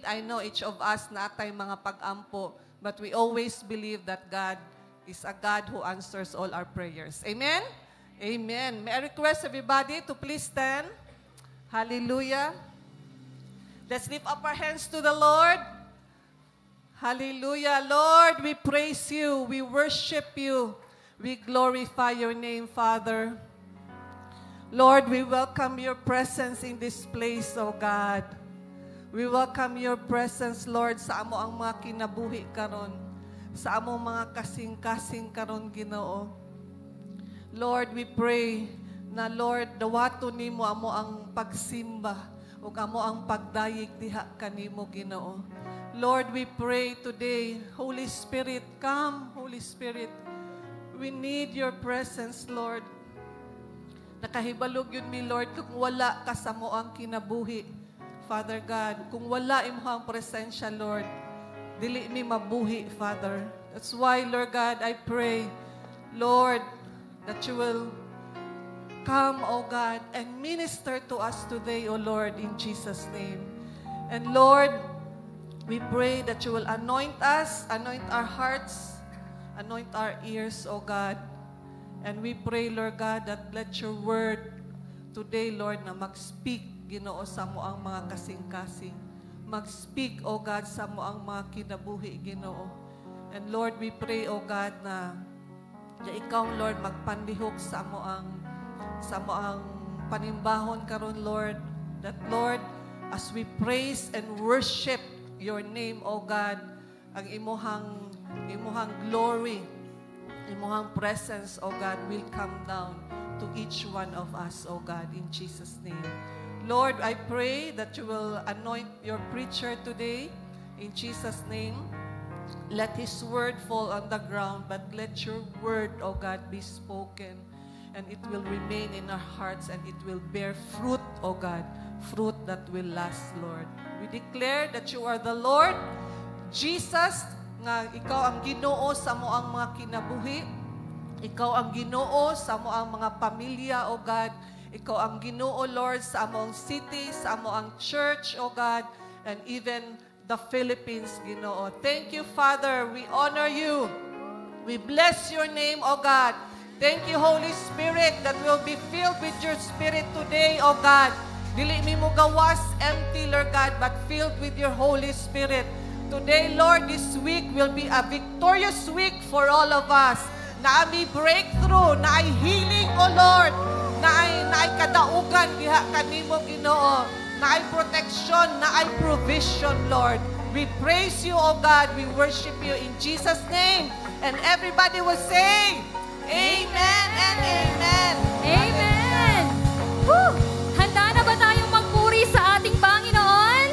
I know each of us natay mga pag-ampo, but we always believe that God is a God who answers all our prayers. Amen? Amen. May I request everybody to please stand. Hallelujah. Let's lift up our hands to the Lord. Hallelujah. Lord, we praise you. We worship you. We glorify your name, Father. Lord, we welcome your presence in this place, O God. We welcome your presence, Lord, sa amo ang mga kinabuhi karon, sa amo mga kasing-kasing karon, Ginoo. Lord, we pray na, Lord, dawato nimo amo ang pagsimba ug amo ang pagdayeg diha kanimo, Ginoo. Lord, we pray today, Holy Spirit, come, Holy Spirit. We need your presence, Lord. Nakahibalog yun mi, Lord, kung wala ka sa mo ang kinabuhi, Father God. Kung wala imong presensya, Lord, dili mi mabuhi, Father. That's why, Lord God, I pray, Lord, that you will come, O God, and minister to us today, O Lord, in Jesus' name. And Lord, we pray that you will anoint us, anoint our hearts, anoint our ears, O God. And we pray, Lord God, that let your word today, Lord, na mag-speak, Ginoo, sa mo ang mga kasing-kasing. Mag-speak, O God, sa mo ang mga kinabuhi, Ginoo. And Lord, we pray, O God, na ikaw, Lord, magpandihok sa mo ang panimbahon karon, Lord. That, Lord, as we praise and worship your name, O God, ang imuhang glory, imuhang presence, O God, will come down to each one of us, O God, in Jesus' name. Lord, I pray that you will anoint your preacher today, in Jesus' name. Let his word fall on the ground, but let your word, O God, be spoken, and it will remain in our hearts, and it will bear fruit, O God, fruit that will last, Lord. We declare that you are the Lord, Jesus, nga ikaw ang Ginoo sa mo ang mga kinabuhi. Ikaw ang Ginoo sa mo ang mga pamilya, O God. Ikaw ang Ginoo, Lord, sa among city, sa among church, O God, and even the Philippines, Ginoo. Thank you, Father. We honor you. We bless your name, O God. Thank you, Holy Spirit, that will be filled with your Spirit today, O God. Dili mi mo gawas empty, Lord God, but filled with your Holy Spirit. Today, Lord, this week will be a victorious week for all of us. Na may breakthrough, na ay healing, O Lord. Na ay kadaugan diha kanimo, Ginoo. Na ay protection, na ay provision, Lord. We praise you, O God. We worship you in Jesus' name. And everybody will say, Amen and Amen. Amen. Woo! Handa na ba tayong magpuri sa ating Panginoon?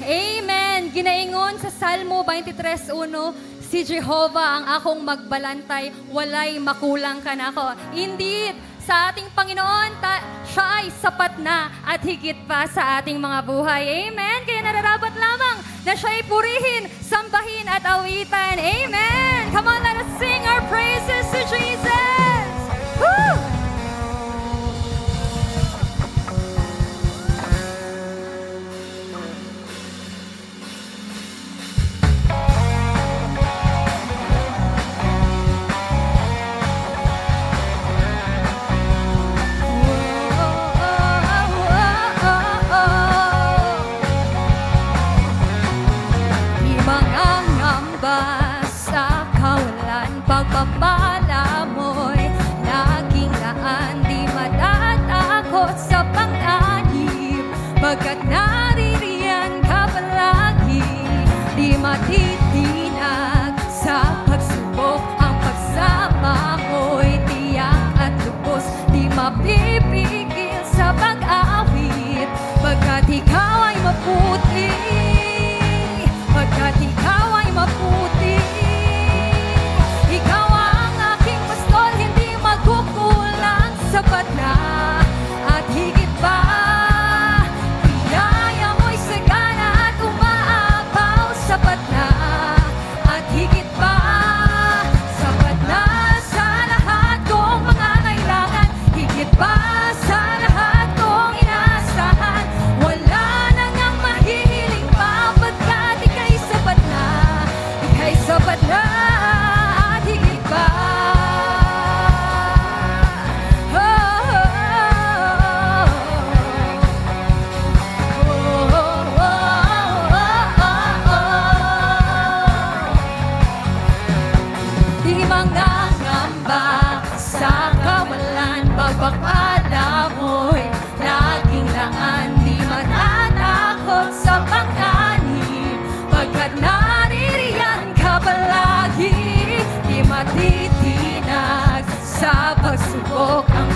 Amen. Ginaingon sa Salmo 23:1, si Jehovah ang akong magbalantay, walay makulang ka na ako. Indeed, sa ating Panginoon, siya ay sapat na at higit pa sa ating mga buhay. Amen. Kaya nararapat lamang na siya ay purihin, sambahin at awitan. Amen. Come on, let us sing our praises to Jesus. Woo! Sa kawalan, pagpapala mo'y laging naan, di matatakot sa pang-anib, pagkat naririyan ka palagi, di matitinag sa pagsubok, ang pagsama mo'y tiyak at lubos, di mapipigil sa pag-awit, pagkat ikaw ay maputi, pagkat ikaw ay maputi. Ikaw ang aking pastor, hindi magkukulang, sapat na at higit pa. Biyaya mo'y sagana at umaapaw, sapat na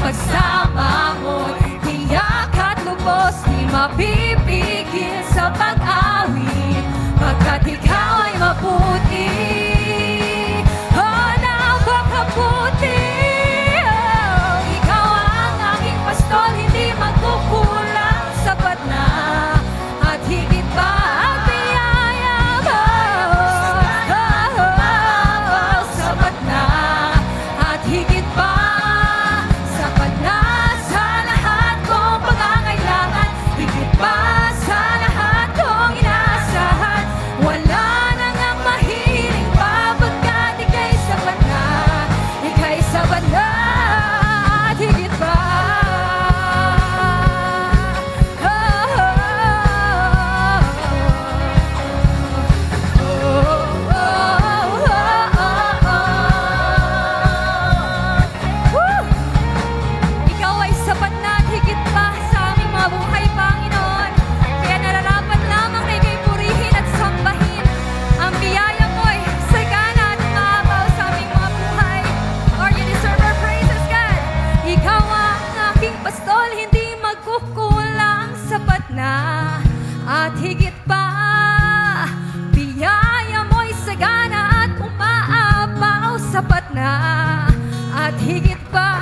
pagsama mo't tiyak at lubos di mapipigil sa pag-awit, pagkat ikaw ay mabuti. Oh, napakabuti. Oh, ikaw ang aking pastol, hindi magkukulang, sapat na at higit pa ang biyaya mo. Sapat na at higit pa, sapat na sa lahat kong pangangailangan, higit pa sa lahat kong inaasahan. Wala na ngang mahiling pa, pagkat ika'y sapat na, ika'y sapat na at higit pa. Ikaw ay sapat na at higit pa sa aming mga buhay, Panginoon. Kaya nararapat lamang na ika'y purihin at sambahin. Ang biyaya mo'y sagana at umaabaw sa aming mga buhay. Lord, you deserve our praises, God. Ikaw ang aking pastol, hindi magkukulang, sapat na at higit pa. Biyaya mo'y sagana at umaabaw, sapat na at higit pa.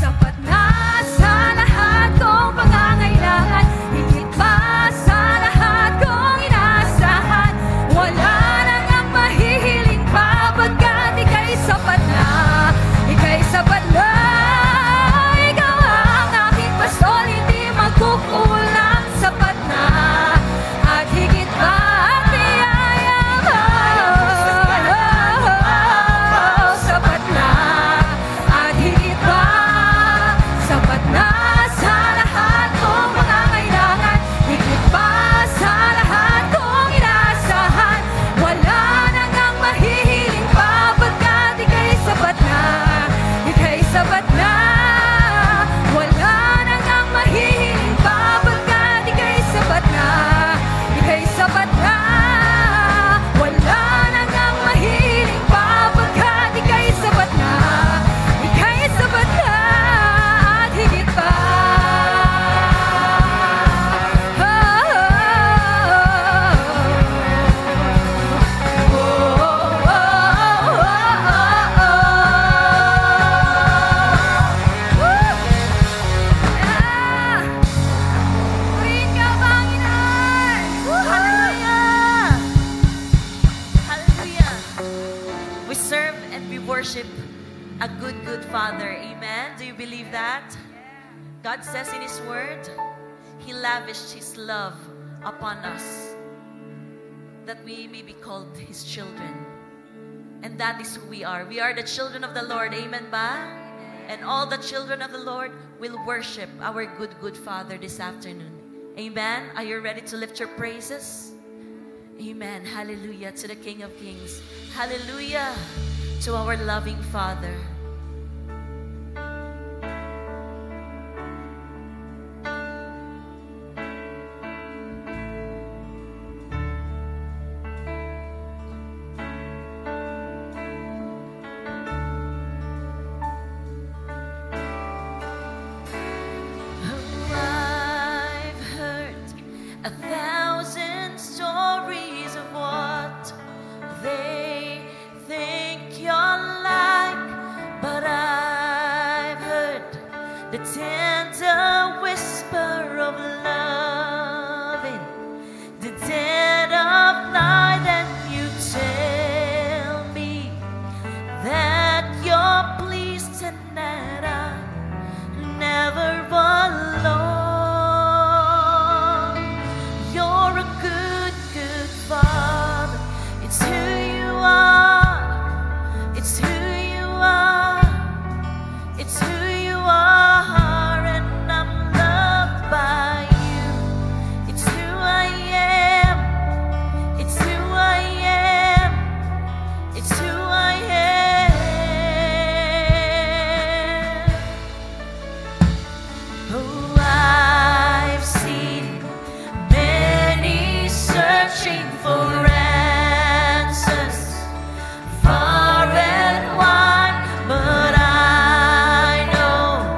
Sapat na sa lahat kong pangangailangan, higit pa sa lahat kong inaasahan. Wala na ngang mahihiling pa, pagkat ika'y sapat na, ika'y sapat na. Ikaw ang aking pastol, hindi magkukulang, sapat na at higit pa ang biyaya mo. Sapat na at higit pa, sapat na sa lahat kong pangangailangan, higit pa sa lahat kong inaasahan. Wala na ngang mahihiling pa, pagkat ika'y sapat na, ika'y sapat na. Wala na ngang mahihiling pa, pagkat ika'y sapat na, ika'y sapat na. Wala na ngang mahihiling pa, pagkat ika'y sapat na, ika'y sapat na at higit pa. Purihin ka, Panginoon. Hallelujah! Hallelujah! We serve and we worship a good, good Father. Amen? Do you believe that? God says in His Word, He lavished His love upon us, that we may be called His children. And that is who we are. We are the children of the Lord. Amen ba? And all the children of the Lord will worship our good, good Father this afternoon. Amen? Are you ready to lift your praises? Amen. Hallelujah to the King of Kings. Hallelujah to our loving Father. I've heard 1,000 stories of what they think you're like, but I've heard the tender whisper of love in the dead of night, and you tell me that you're pleased and that I'm never alone. You're a good, good Father. It's who you are. It's who you are. It's who you are, and I'm loved by you. It's who I am. It's who I am. It's who I am. Oh, I've seen many searching for answers far and wide, but I know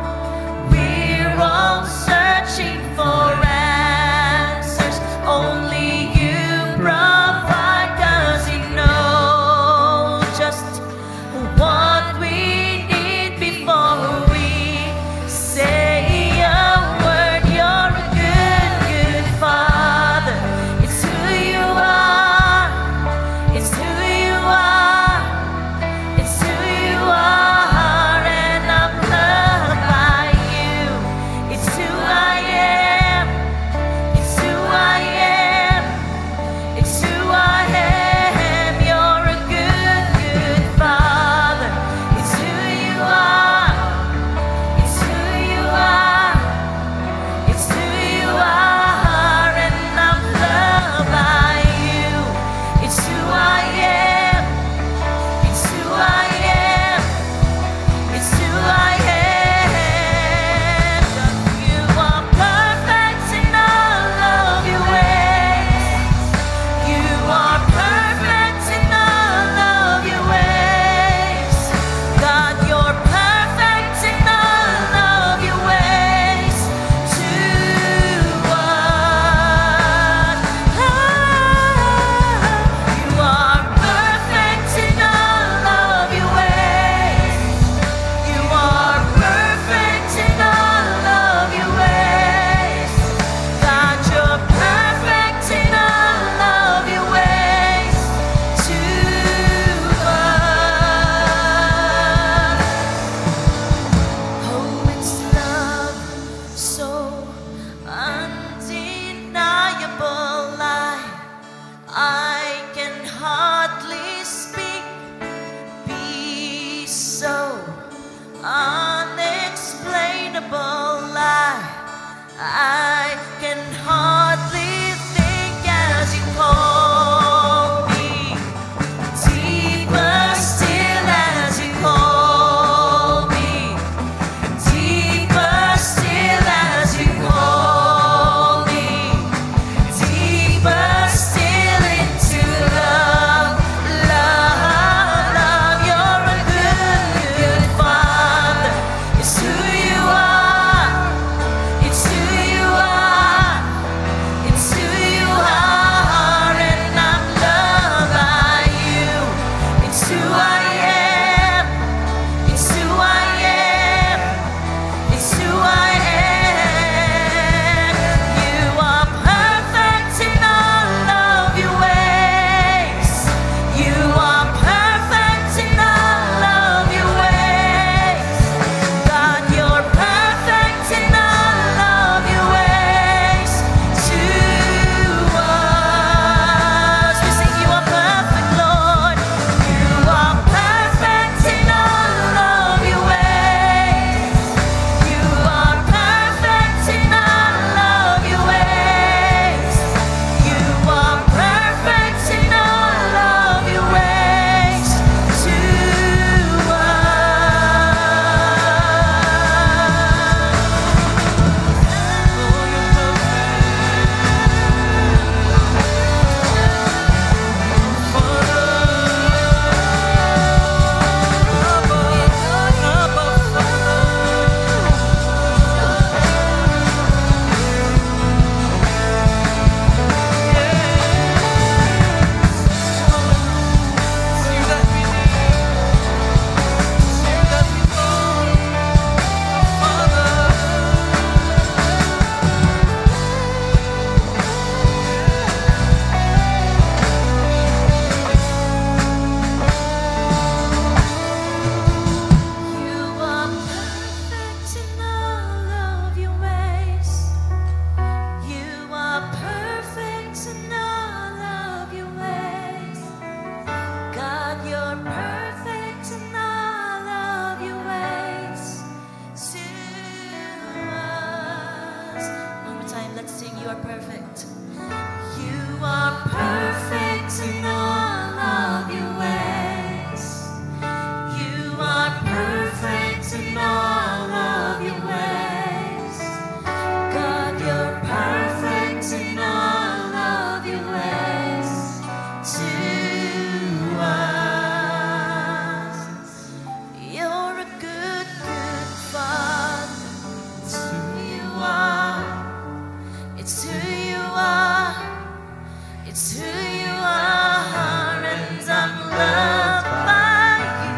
It's who you are, and I'm loved by you.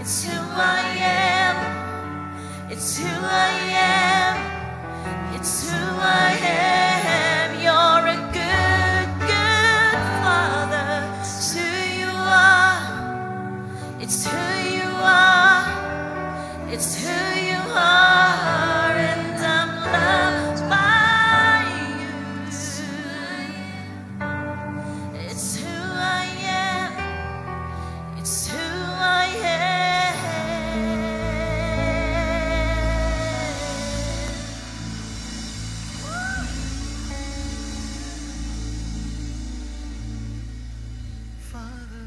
It's who I am. It's who I am. It's who I am. You're a good, good Father. It's who you are. It's who you are. It's who you are, and I'm loved by you. It's who I am. It's who I am. Father,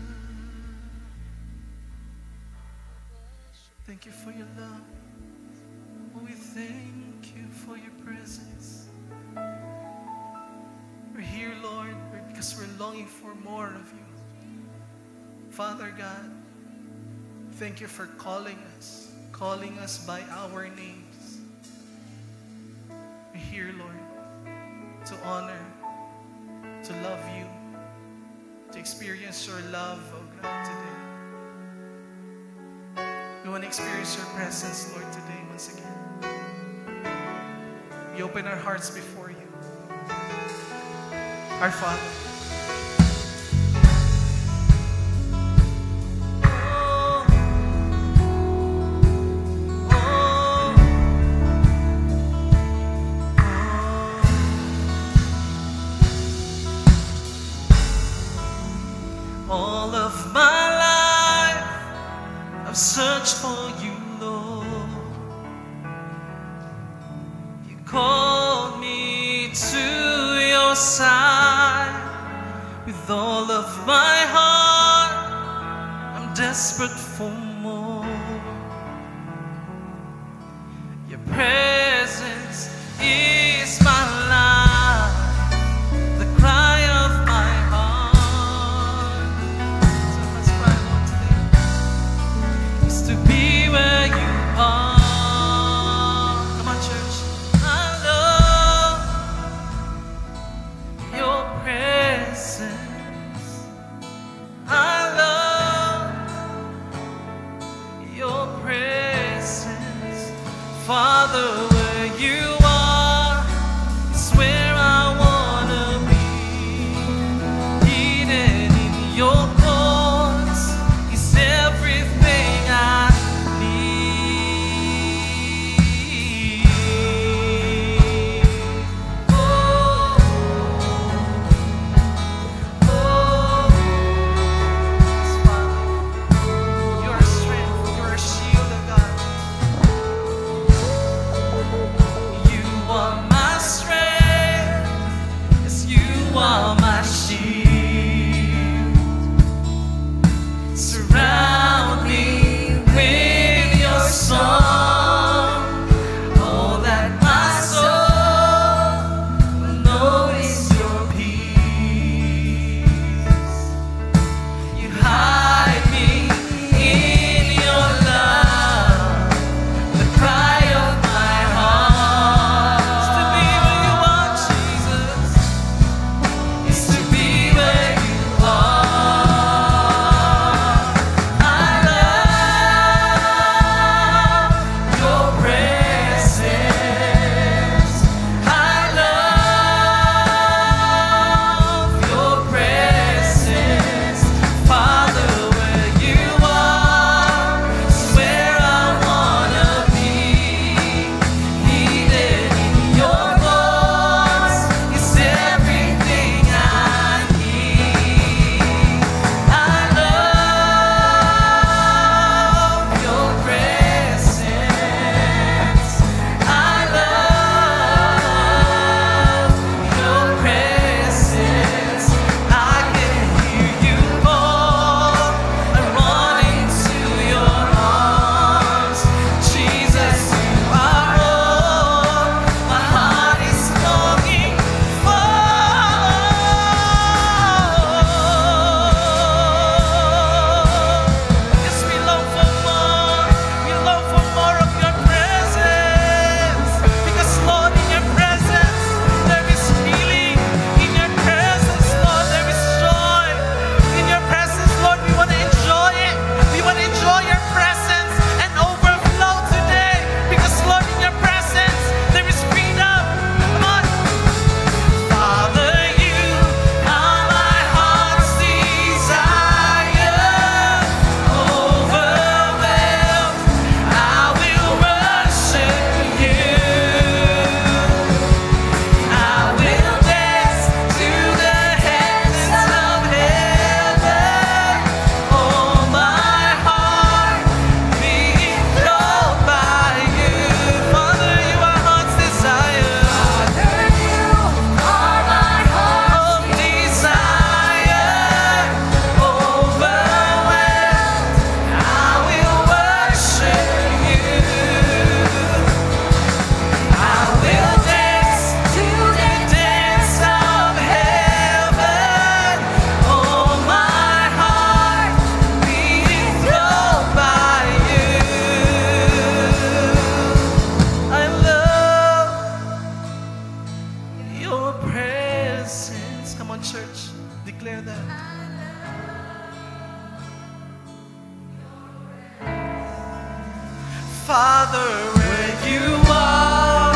thank you for your love. We thank you for your presence. We're here, Lord, because we're longing for more of you. Father God, thank you for calling us by our names. We're here, Lord, to honor, to love you, to experience your love, oh God, today. We want to experience your presence, Lord, today once again. We open our hearts before you. Our Father, all of my life I've searched for you, Lord. You called me to your side. With all of my heart, I'm desperate for more. Your presence is my life, the cry of my heart. So let's cry, Lord, today. Is to be where you are. Come on, church. I love your presence. I love your presence. Father, where you are is where I wanna be. Hidden in your thoughts is everything I need. Oh, yes, Father, you're a strength, you're a shield of God. declare that. Father, where you are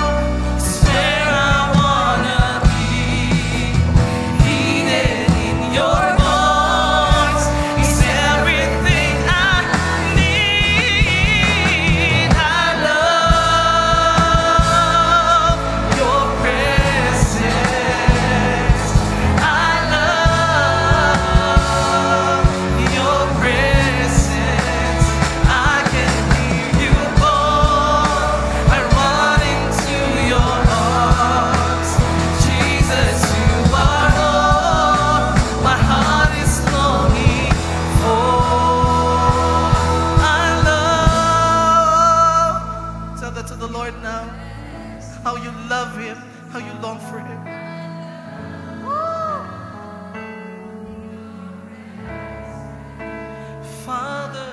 is where I wanna be. Needed in your voice is everything I need. I love your presence. I love your presence. I can hear you call. I run into your arms. Jesus, you are all my heart is longing for. I love. Tell that to the Lord now. How you love Him, how you long for Him. Father,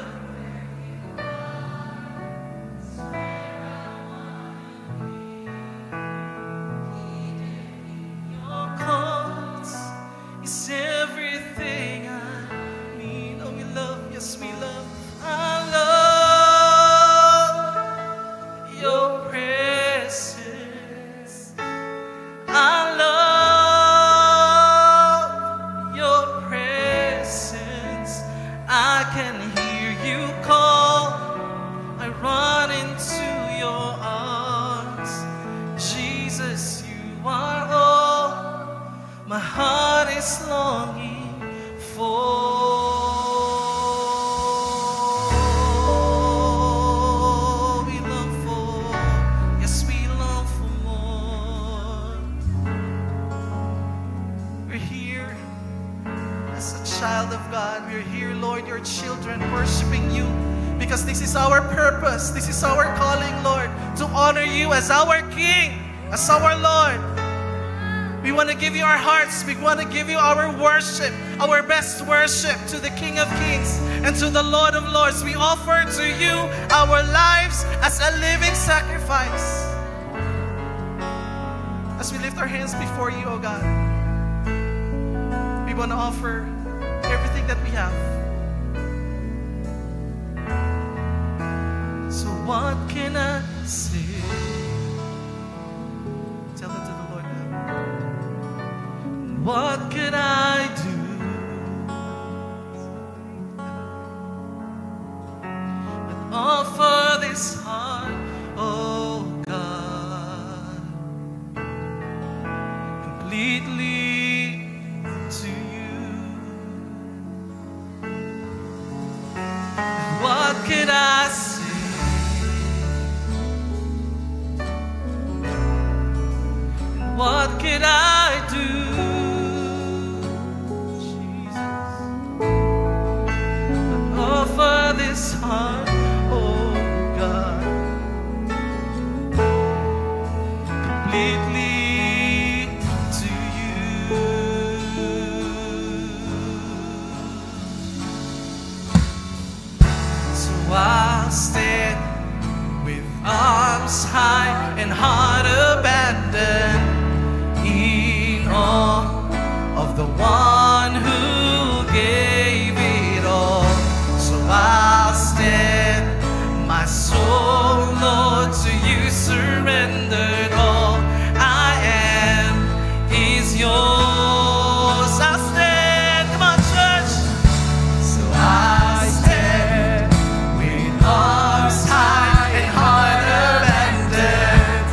your cause is everything I need. Oh, we love, yes, we love. I love your presence. I love your presence. I can hear you call. I run into your arms. Jesus, you are all my heart is longing for. We long for, yes, we long for more. We're here as a child of God. We're here, Lord, your children, worshiping you because this is our purpose. This is our calling, Lord, to honor you as our King, as our Lord. We want to give you our hearts. We want to give you our worship, our best worship to the King of Kings and to the Lord of Lords. We offer to you our lives as a living sacrifice. As we lift our hands before you, oh God, we want to offer everything that we have. So what can I say? Tell it to the Lord now. What could I do but offer this heart, oh God, completely to you? And what could I say? And what could I do? Offer this heart, oh God, completely to you. So I'll stand with arms high and heart abandoned in awe of the one who gave it all. I'll stand, my soul, Lord, to you surrendered. All I am is yours. I'll stand, come on, church. So I stand with arms high and heart abandoned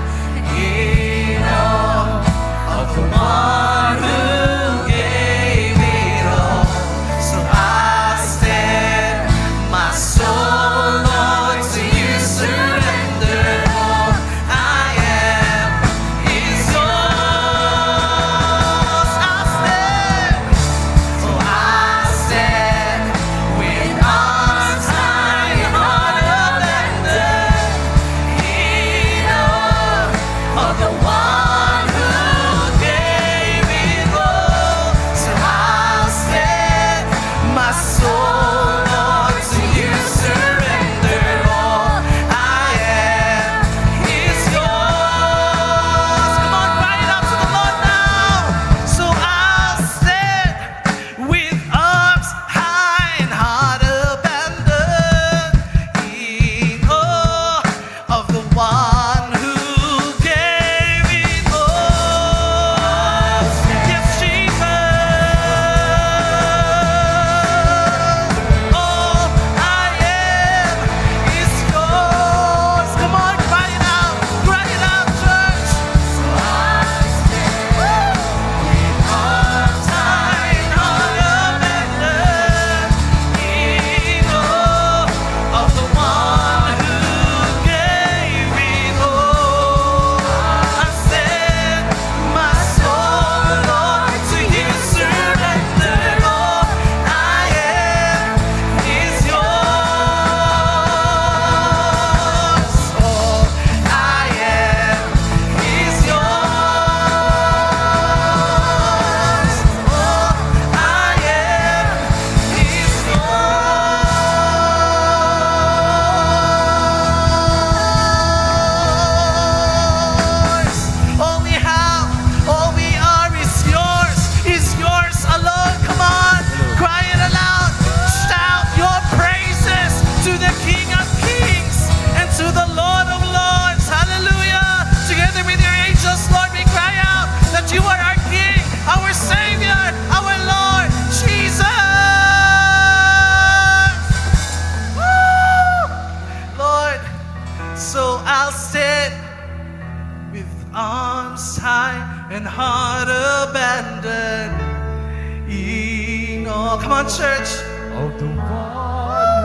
all. Come on, church. Of the one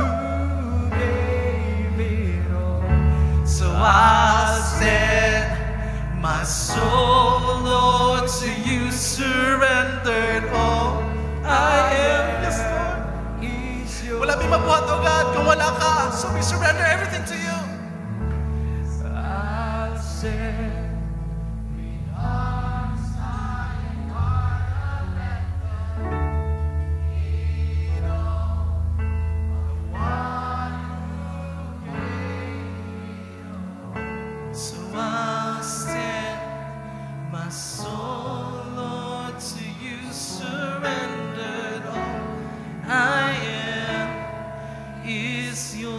who gave it all. So I set my soul, Lord, to you, surrendered all. I am, yes, Lord. Is yours. Wala may mabuhat, oh God, kung wala ka. So we surrender everything to you. I said, So I set my soul, Lord, to you, surrendered all. I am is yours.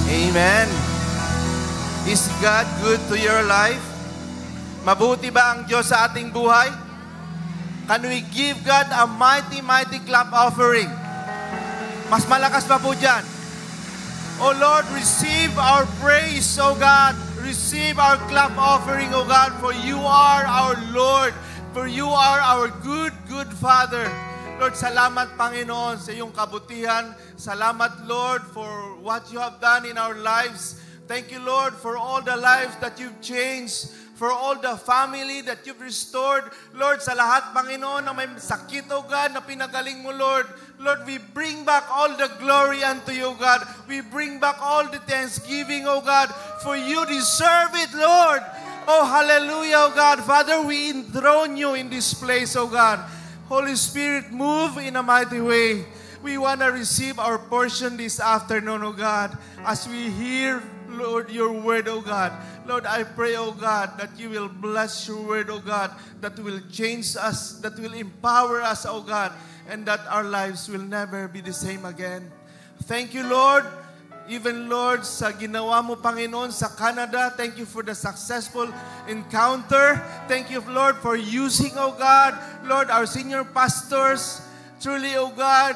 Amen. Is God good to your life? Mabuti ba ang Diyos sa ating buhay? Can we give God a mighty, mighty clap offering? Mas malakas pa po dyan. Oh Lord, receive our praise, oh God. Receive our clap offering, oh God, for you are our Lord. For you are our good, good Father. Lord, salamat Panginoon sa iyong kabutihan. Salamat Lord for what you have done in our lives. Thank you Lord for all the lives that you've changed. For all the family that you've restored. Lord, sa lahat, Panginoon, na may sakit, O God, na pinagaling mo, Lord. Lord, we bring back all the glory unto you, God. We bring back all the thanksgiving, O God, for you deserve it, Lord. Oh, hallelujah, O God. Father, we enthrone you in this place, O God. Holy Spirit, move in a mighty way. We want to receive our portion this afternoon, O God, as we hear, Lord, your word, O God. Lord, I pray, O God, that you will bless your word, O God, that will change us, that will empower us, O God, and that our lives will never be the same again. Thank you, Lord. Even, Lord, sa ginawa mo, Panginoon, sa Canada, thank you for the successful encounter. Thank you, Lord, for using, O God, Lord, our senior pastors. Truly, O God,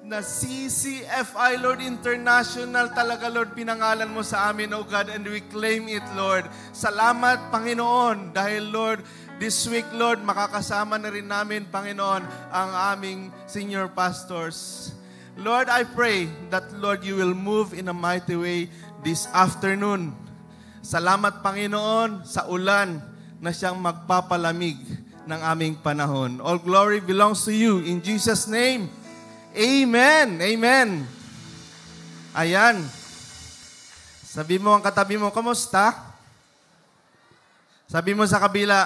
na CCFI, Lord, International talaga, Lord, pinangalan mo sa amin, O God, and we claim it, Lord. Salamat, Panginoon, dahil, Lord, this week, Lord, makakasama na rin namin, Panginoon, ang aming senior pastors. Lord, I pray that, Lord, you will move in a mighty way this afternoon. Salamat, Panginoon, sa ulan na siyang magpapalamig ng aming panahon. All glory belongs to you. In Jesus' name, amen. Amen. Ayan. Sabi mo ang katabi mo, kamusta? Sabi mo sa kabila,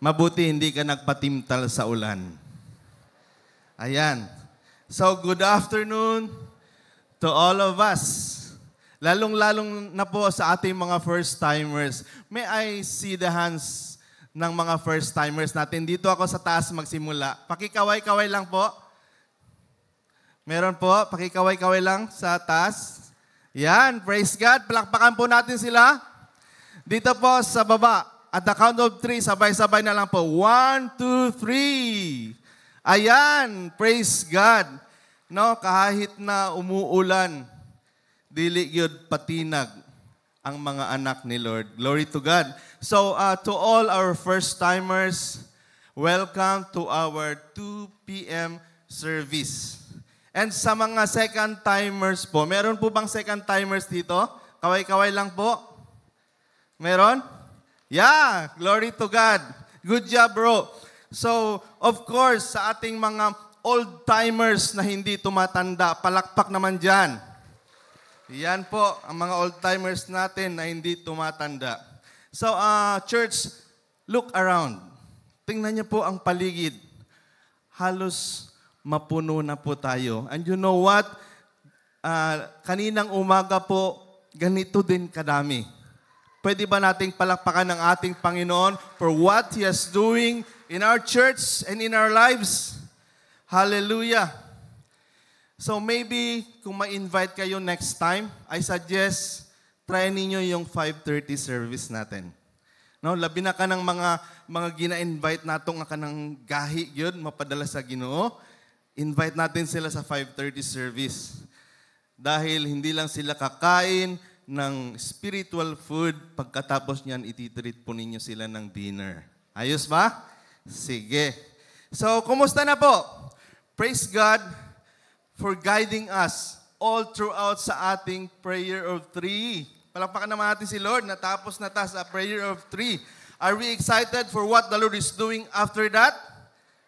mabuti hindi ka nagpatimtal sa ulan. Ayan. So, good afternoon to all of us. Lalong-lalong na po sa ating mga first-timers. May I see the hands ng mga first-timers natin? Dito ako sa taas magsimula. Pakikaway-kaway lang po. Meron po, pakikaway-kaway lang sa taas. Yan, praise God. Palakpakan po natin sila. Dito po sa baba. At the count of 3, sabay-sabay na lang po. 1, 2, 3. Ayan, praise God. No, kahit na umuulan, dili gyud patinag ang mga anak ni Lord. Glory to God. So, to all our first-timers, welcome to our 2 p.m. service. And sa mga second-timers po, meron po bang second-timers dito? Kaway-kaway lang po. Meron? Yeah, glory to God. Good job, bro. So, of course, sa ating mga old-timers na hindi tumatanda, palakpak naman dyan. Yan po, ang mga old-timers natin na hindi tumatanda. So, church, look around. Tingnan niyo po ang paligid. Halos mapuno na po tayo. And you know what? Kaninang umaga po, ganito din kadami. Pwede ba nating palakpakan ng ating Panginoon for what He is doing in our church and in our lives? Hallelujah. So maybe kung ma-invite kayo next time, I suggest try ninyo yung 5:30 service natin. No, labi na ka ng mga gina-invite natong nga kanang gahi gyud mapadala sa Ginoo. Invite natin sila sa 5:30 service. Dahil hindi lang sila kakain, ng spiritual food. Pagkatapos niyan, ititreat po ninyo sila ng dinner. Ayos ba? Sige. So, kumusta na po? Praise God for guiding us all throughout sa ating prayer of 3. Palakpakan naman natin si Lord. Natapos na tayo sa prayer of 3. Are we excited for what the Lord is doing after that?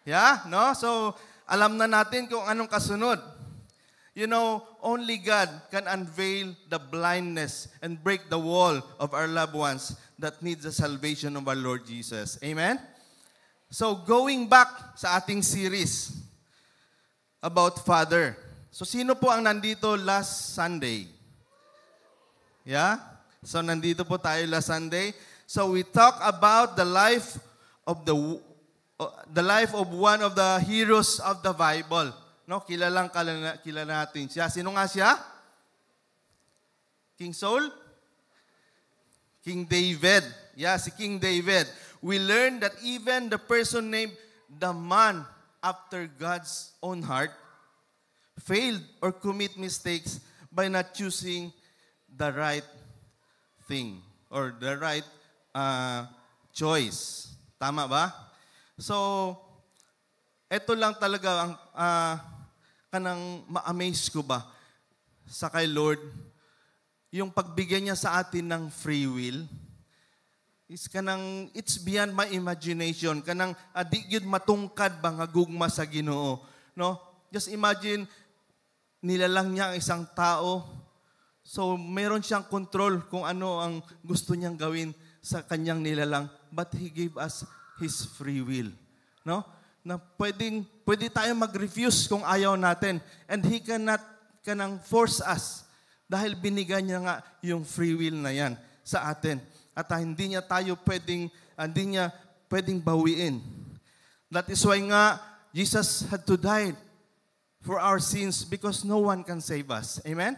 Yeah? No? So, alam na natin kung anong kasunod. You know, only God can unveil the blindness and break the wall of our loved ones that needs the salvation of our Lord Jesus. Amen? So, going back sa ating series about Father. So, sino po ang nandito last Sunday? Yeah? So, nandito po tayo last Sunday. So, we talk about the life of one of the heroes of the Bible. No, kilala natin siya. Sino nga siya? King Saul? King David. Yeah, si King David. We learned that even the person named the man after God's own heart failed or commit mistakes by not choosing the right thing or the right choice. Tama ba? So, ito lang talaga ang kanang ma-amaze ko ba sa kay Lord, yung pagbigay niya sa atin ng free will, is kanang, it's beyond my imagination. Kanang, di yun matungkad ba nga gugma sa Ginoo. No? Just imagine, nilalang niya ang isang tao, so meron siyang control kung ano ang gusto niyang gawin sa kanyang nilalang, but He gave us His free will. No? Na pwede tayong mag-refuse kung ayaw natin. And He kanang force us dahil binigay niya nga yung free will na yan sa atin. At hindi niya pwedeng bawiin. That is why nga Jesus had to die for our sins because no one can save us. Amen?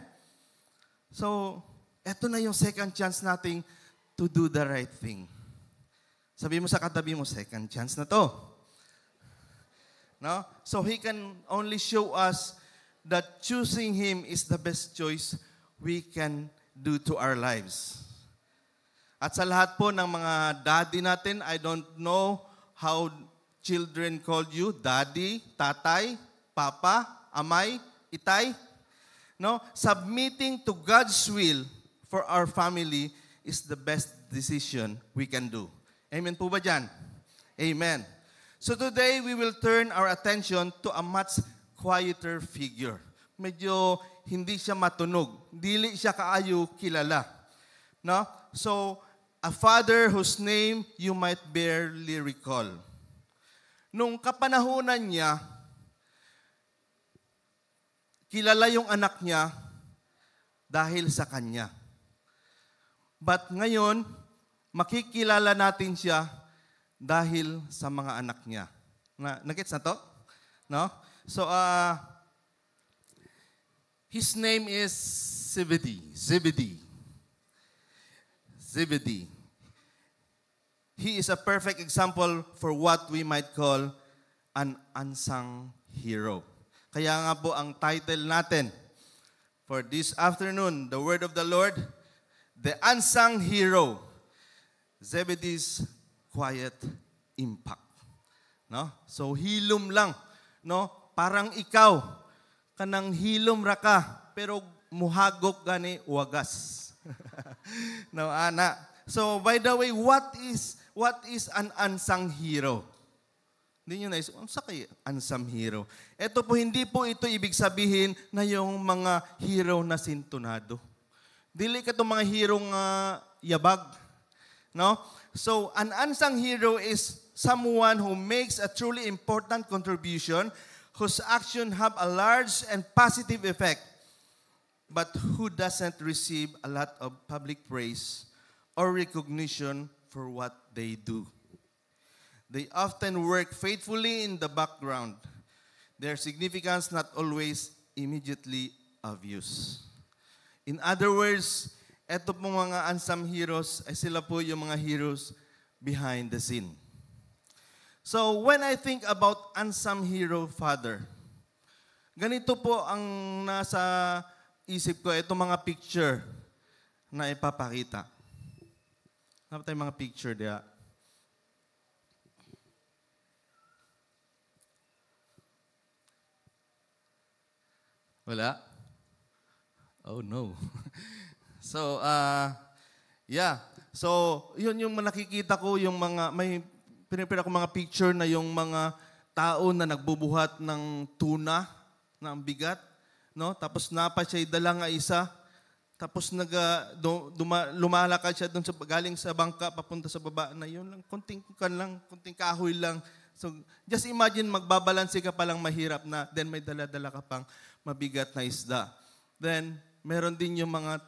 So, eto na yung second chance nating to do the right thing. Sabi mo sa katabi mo, second chance na to. No? So He can only show us that choosing Him is the best choice we can do to our lives. At sa lahat po ng mga daddy natin, I don't know how children called you, daddy, tatay, papa, amay, itay. No? Submitting to God's will for our family is the best decision we can do. Amen po ba dyan? Amen. So today, we will turn our attention to a much quieter figure. Medyo hindi siya matunog. Dili siya kaayo kilala. No? So, a father whose name you might barely recall. Nung kapanahunan niya, kilala yung anak niya dahil sa kanya. But ngayon, makikilala natin siya dahil sa mga anak niya. Nagets na to? No? So, his name is Zebedee. He is a perfect example for what we might call an unsung hero. Kaya nga po ang title natin for this afternoon, the word of the Lord, the unsung hero, Zebedee's quiet impact. No? So hilom lang, no? Parang ikaw kanang hilom ra ka pero muhagok gani wagas. No, ana. So by the way, what is an unsung hero? Hindi nyo naisip, sa kay unsung hero? Ito po, hindi po ito ibig sabihin na yung mga hero na sintunado. Dili ka itong mga hero nga yabag. No? So, an unsung hero is someone who makes a truly important contribution, whose action have a large and positive effect, but who doesn't receive a lot of public praise or recognition for what they do. They often work faithfully in the background. Their significance not always immediately obvious. In other words, eto pong mga unsung heroes ay sila po yung mga heroes behind the scene. So when I think about unsung hero father, ganito po ang nasa isip ko, itong mga picture. na ipapakita. Dapat tayong mga picture diya. Wala? Oh no. So, yeah. So, yun yung nakikita ko, yung mga, may pinipira ko mga picture na yung mga tao na nagbubuhat ng tuna, ng bigat, no? Tapos napa siya, dala nga isa. Tapos lumalakad siya doon galing sa bangka, papunta sa baba na yun lang, kunting kahoy lang. So, just imagine, magbabalanse ka palang mahirap na, then may dala-dala ka pang mabigat na isda. Then, meron din yung mga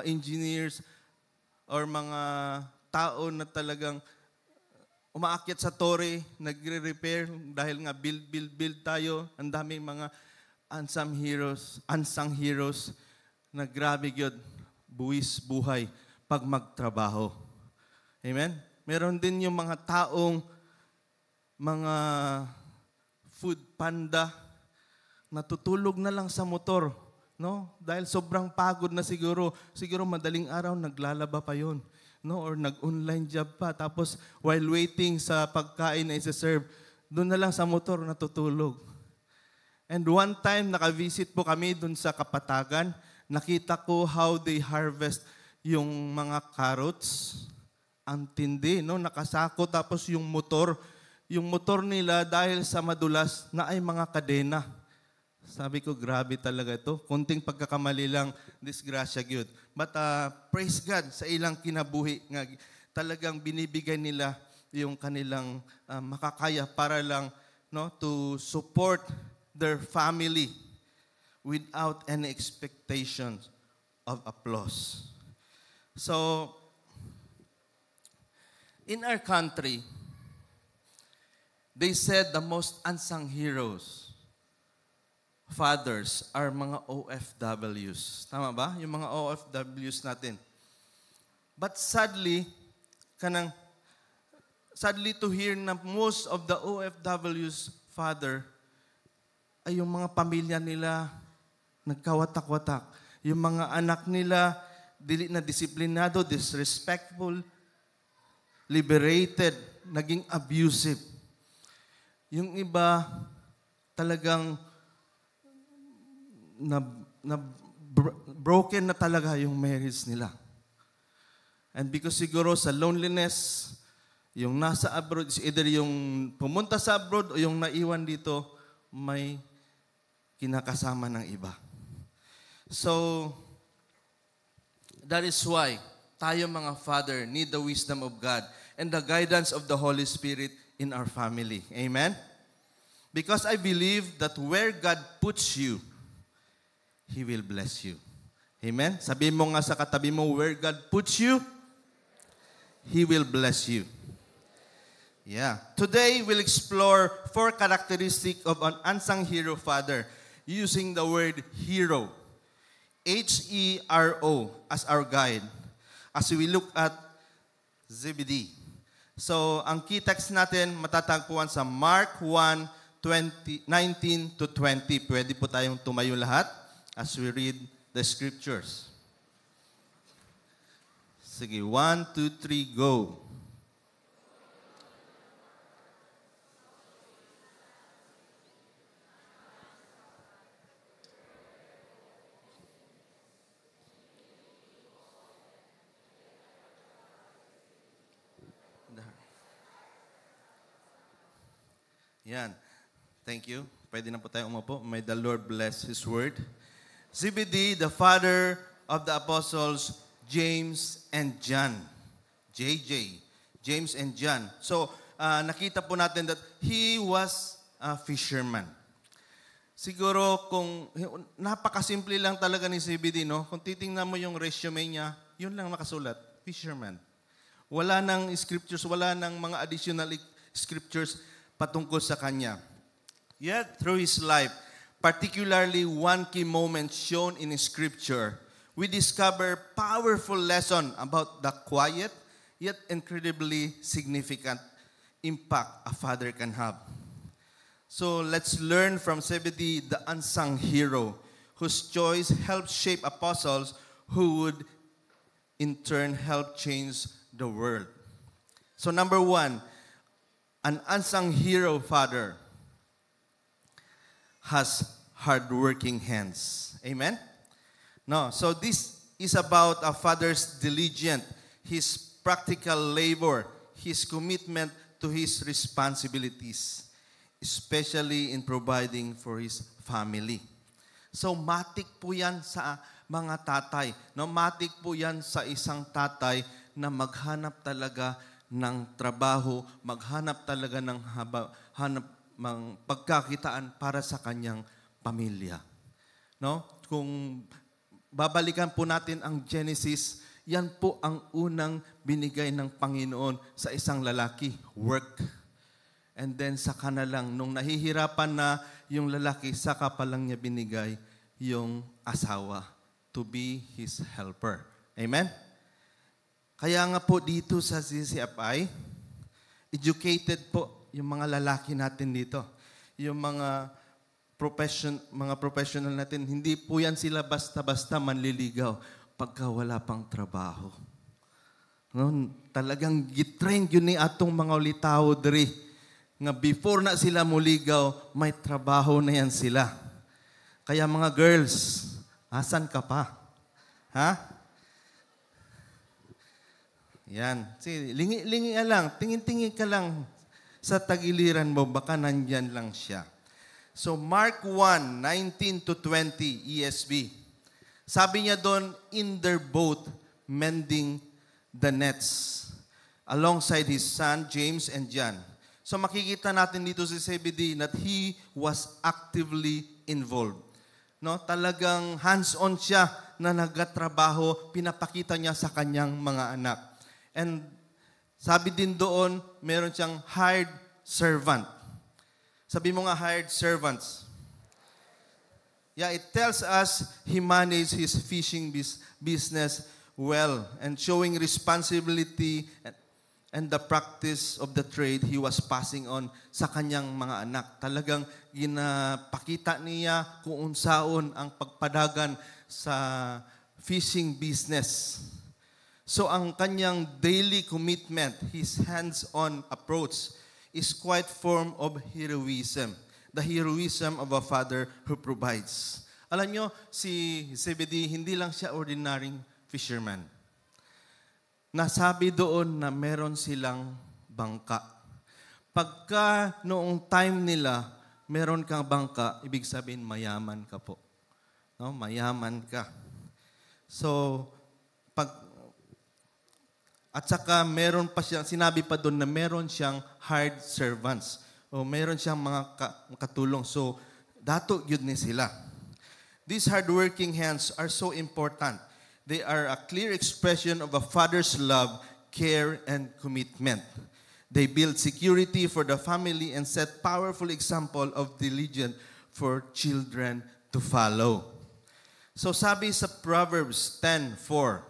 engineers or mga tao na talagang umaakyat sa tore, nagre-repair dahil nga build tayo. Ang daming mga unsung heroes na grabe yun, buwis buhay pag magtrabaho. Amen? Meron din yung mga taong mga food panda, natutulog na lang sa motor, no? Dahil sobrang pagod na siguro madaling araw naglalaba pa yon, no? Or nag-online job pa, tapos while waiting sa pagkain na isa-serve, doon na lang sa motor natutulog. And one time naka-visit po kami doon sa Kapatagan, nakita ko how they harvest yung mga carrots. Ang tindi, no? Nakasako, tapos yung motor nila dahil sa madulas na ay mga kadena. Sabi ko, grabe talaga ito. Kunting pagkakamali lang, disgrasya gyud. But praise God sa ilang kinabuhi nga talagang binibigay nila yung kanilang makakaya para lang, no, to support their family without any expectations of applause. So, in our country, they said the most unsung heroes, fathers, are mga OFWs. Tama ba? Yung mga OFWs natin. But sadly to hear na most of the OFWs' father ay yung mga pamilya nila nagkawatak-watak. Yung mga anak nila dili na disiplinado, disrespectful, liberated, naging abusive. Yung iba talagang broken na talaga yung marriage nila. And because siguro sa loneliness, yung nasa abroad, either yung pumunta sa abroad o yung naiwan dito, may kinakasama ng iba. So, that is why tayo mga father need the wisdom of God and the guidance of the Holy Spirit in our family. Amen? Because I believe that where God puts you, He will bless you. Amen? Sabihin mo nga sa katabi mo, where God puts you, He will bless you. Yeah. Today, we'll explore 4 characteristics of an unsung hero father using the word hero. H-E-R-O as our guide as we look at Zebedee. So, ang key text natin matatagpuan sa Mark 1:19 to 20. Pwede po tayong tumayo lahat as we read the scriptures. Sige, 1, 2, 3, go. Yan. Thank you. Pwede na po tayong umupo. May the Lord bless His word. Zebedee, the father of the apostles, James and John. JJ. James and John. So, nakita po natin that he was a fisherman. Siguro kung napakasimple lang talaga ni Zebedee, no? Kung titingnan mo yung resume niya, yun lang nakasulat, fisherman. Wala nang scriptures, wala nang mga additional scriptures patungkol sa kanya. Yet, through his life, particularly one key moment shown in Scripture, we discover powerful lesson about the quiet yet incredibly significant impact a father can have. So let's learn from Zebedee, the unsung hero, whose choice helped shape apostles who would in turn help change the world. So number one, an unsung hero father has hardworking hands. Amen? No, so this is about a father's diligence, his practical labor, his commitment to his responsibilities, especially in providing for his family. So matik po yan sa mga tatay. No, matik po yan sa isang tatay na maghanap talaga ng trabaho, maghanap talaga ng pagkakitaan para sa kanyang pamilya. No? Kung babalikan po natin ang Genesis, yan po ang unang binigay ng Panginoon sa isang lalaki, work. And then saka na lang, nung nahihirapan na yung lalaki, saka pa lang niya binigay yung asawa to be his helper. Amen? Kaya nga po dito sa CCFI, educated po yung mga lalaki natin dito. Yung mga professional natin, hindi po yan sila basta-basta manliligaw pagka wala pang trabaho. No, talagang gitrain yun ni atong mga ulitaw diri nga before na sila muligaw, may trabaho na yan sila. Kaya mga girls, asan ka pa? Ha? Yan. Sige, lingi-lingi lang. Tingin-tingin ka lang sa tagiliran mo. Baka nandyan lang siya. So, Mark 1, 19 to 20, ESV. Sabi niya doon, in their boat, mending the nets, alongside his son, James and John. So, makikita natin dito si Zebedee that he was actively involved. No, talagang hands-on siya na nagtatrabaho, pinapakita niya sa kanyang mga anak. And sabi din doon, meron siyang hired servant. Sabi mo nga, hired servants. Yeah, it tells us he managed his fishing business well and showing responsibility and the practice of the trade he was passing on sa kanyang mga anak. Talagang ginapakita niya kung unsaon ang pagpadagan sa fishing business. So ang kanyang daily commitment, his hands-on approach, is quite form of heroism. The heroism of a father who provides. Alam nyo, si Zebedee, hindi lang siya ordinaryong fisherman. Nasabi doon na meron silang bangka. Pagka noong time nila, meron kang bangka, ibig sabihin mayaman ka po. No? Mayaman ka. So, at saka meron pa siyang, sinabi pa doon na meron siyang hired servants. O meron siyang mga katulong. So, dato yun ni sila. These hardworking hands are so important. They are a clear expression of a father's love, care, and commitment. They build security for the family and set powerful example of diligence for children to follow. So sabi sa Proverbs 10:4,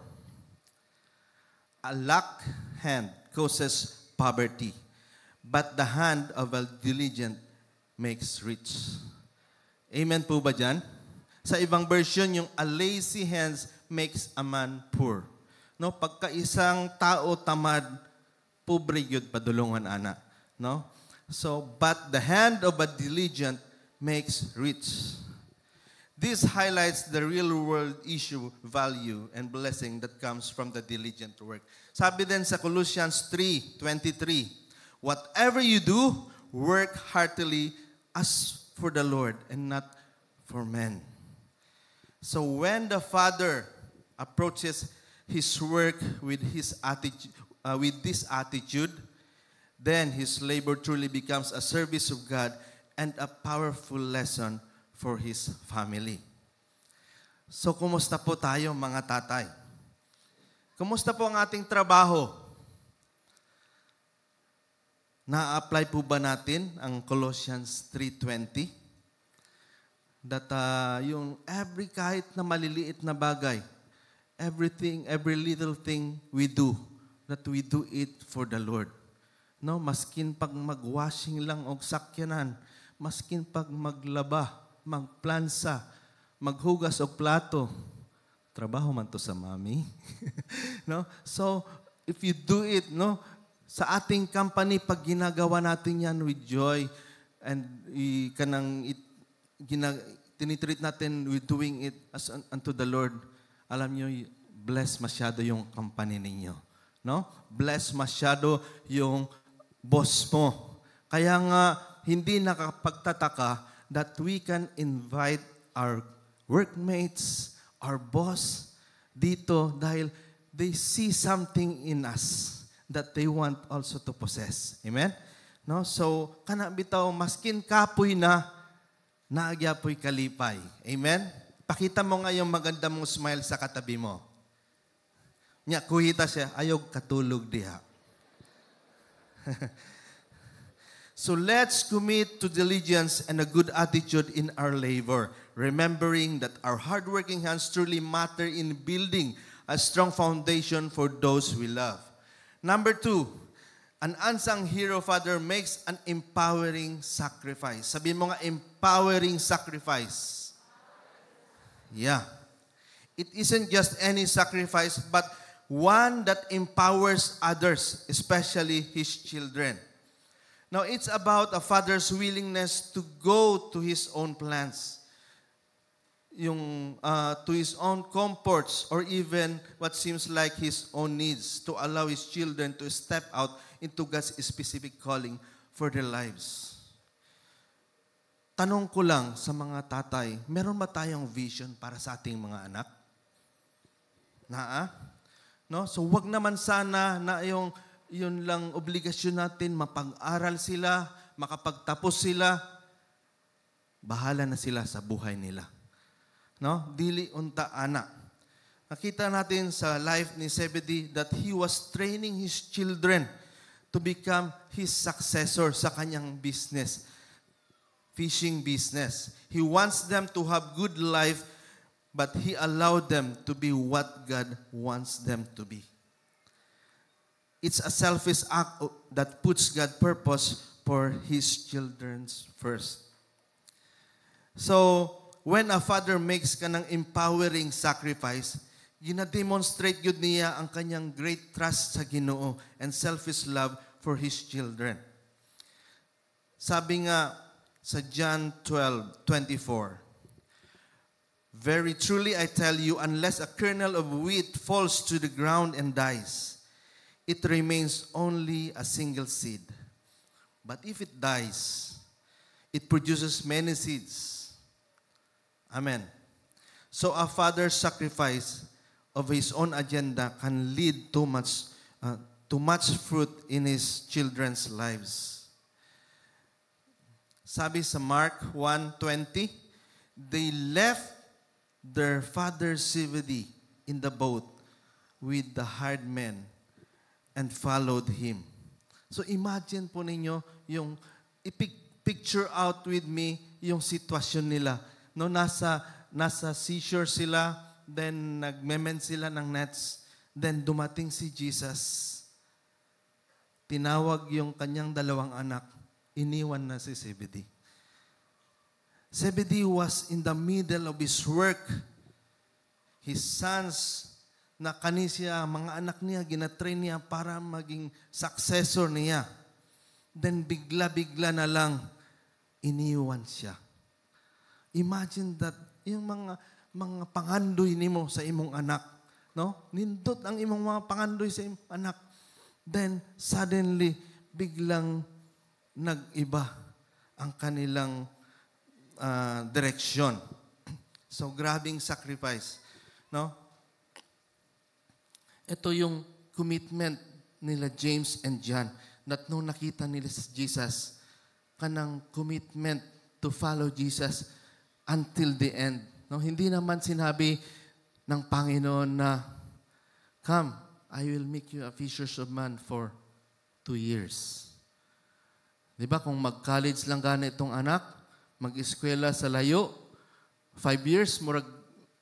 a lack hand causes poverty, but the hand of a diligent makes rich. Amen po ba dyan? Sa ibang version, yung a lazy hands makes a man poor. No, pagka isang tao tamad, pobre yun padulungan ana. No? So, but the hand of a diligent makes rich. This highlights the real world issue, value, and blessing that comes from the diligent work. Sabi din sa Colossians 3:23, whatever you do, work heartily as for the Lord and not for men. So when the father approaches his work with this attitude, then his labor truly becomes a service of God and a powerful lesson for his family. So, kumusta po tayo mga tatay? Kumusta po ang ating trabaho? Na-apply po ba natin ang Colossians 3:20? That yung kahit na maliliit na bagay, everything, every little thing we do, that we do it for the Lord. No, maskin pag mag-washing lang og sakyanan, maskin pag maglaba, magplansa, maghugas og plato, trabaho man to sa mami. No? So, if you do it, no, sa ating company, pag ginagawa natin yan with joy, and tinitreat natin with doing it as unto the Lord, alam nyo, bless masyado yung company ninyo. No? Bless masyado yung boss mo. Kaya nga, hindi nakapagtataka that we can invite our workmates, our boss dito dahil they see something in us that they want also to possess. Amen? No? So, kana bitaw, maskin kapoy na, naagyapoy kalipay. Amen? Pakita mo nga yung maganda mong smile sa katabi mo. Nya, kuhita siya, ayog katulog diha. So let's commit to diligence and a good attitude in our labor, remembering that our hardworking hands truly matter in building a strong foundation for those we love. Number 2, an unsung hero father makes an empowering sacrifice. Sabihin mo nga, empowering sacrifice. Yeah. It isn't just any sacrifice, but one that empowers others, especially his children. Now, it's about a father's willingness to go to his own plans, to his own comforts, or even what seems like his own needs, to allow his children to step out into God's specific calling for their lives. Tanong ko lang sa mga tatay, meron ba tayong vision para sa ating mga anak? No? So, wag naman sana na yun lang obligasyon natin, mapag-aral sila, makapagtapos sila, bahala na sila sa buhay nila. No? Dili unta ana. Nakita natin sa life ni Zebedee that he was training his children to become his successor sa kanyang business, fishing business. He wants them to have good life, but he allowed them to be what God wants them to be. It's a selfish act that puts God's purpose for his children first. So, when a father makes kanang empowering sacrifice, gina-demonstrate yun niya ang kanyang great trust sa Ginoo and selfish love for his children. Sabi nga sa John 12:24, very truly I tell you, unless a kernel of wheat falls to the ground and dies, it remains only a single seed. But if it dies, it produces many seeds. Amen. So a father's sacrifice of his own agenda can lead to much fruit in his children's lives. Sabi sa Mark 1:20, they left their father Zebedee in the boat with the hired men and followed him. So imagine po ninyo yung picture out with me yung sitwasyon nila. No, nasa seashore sila, then nagmemen sila ng nets, then dumating si Jesus. Tinawag yung kanyang dalawang anak, iniwan na si Zebedee. Zebedee was in the middle of his work. His sons na kanisya, mga anak niya, ginatrain niya para maging successor niya. Then bigla-bigla na lang, iniwan siya. Imagine that, yung mga pangandoy nimo sa imong anak, no? Nindot ang imong mga pangandoy sa imong anak. Then, suddenly, biglang nag-iba ang kanilang direksyon. So, grabing sacrifice, no? Ito yung commitment nila James and John that nung nakita nila si Jesus, kanang commitment to follow Jesus until the end. No, hindi naman sinabi ng Panginoon na, come, I will make you a fishers of man for 2 years. Di ba kung mag-college lang gana itong anak, mag-eskwela sa layo, 5 years, murag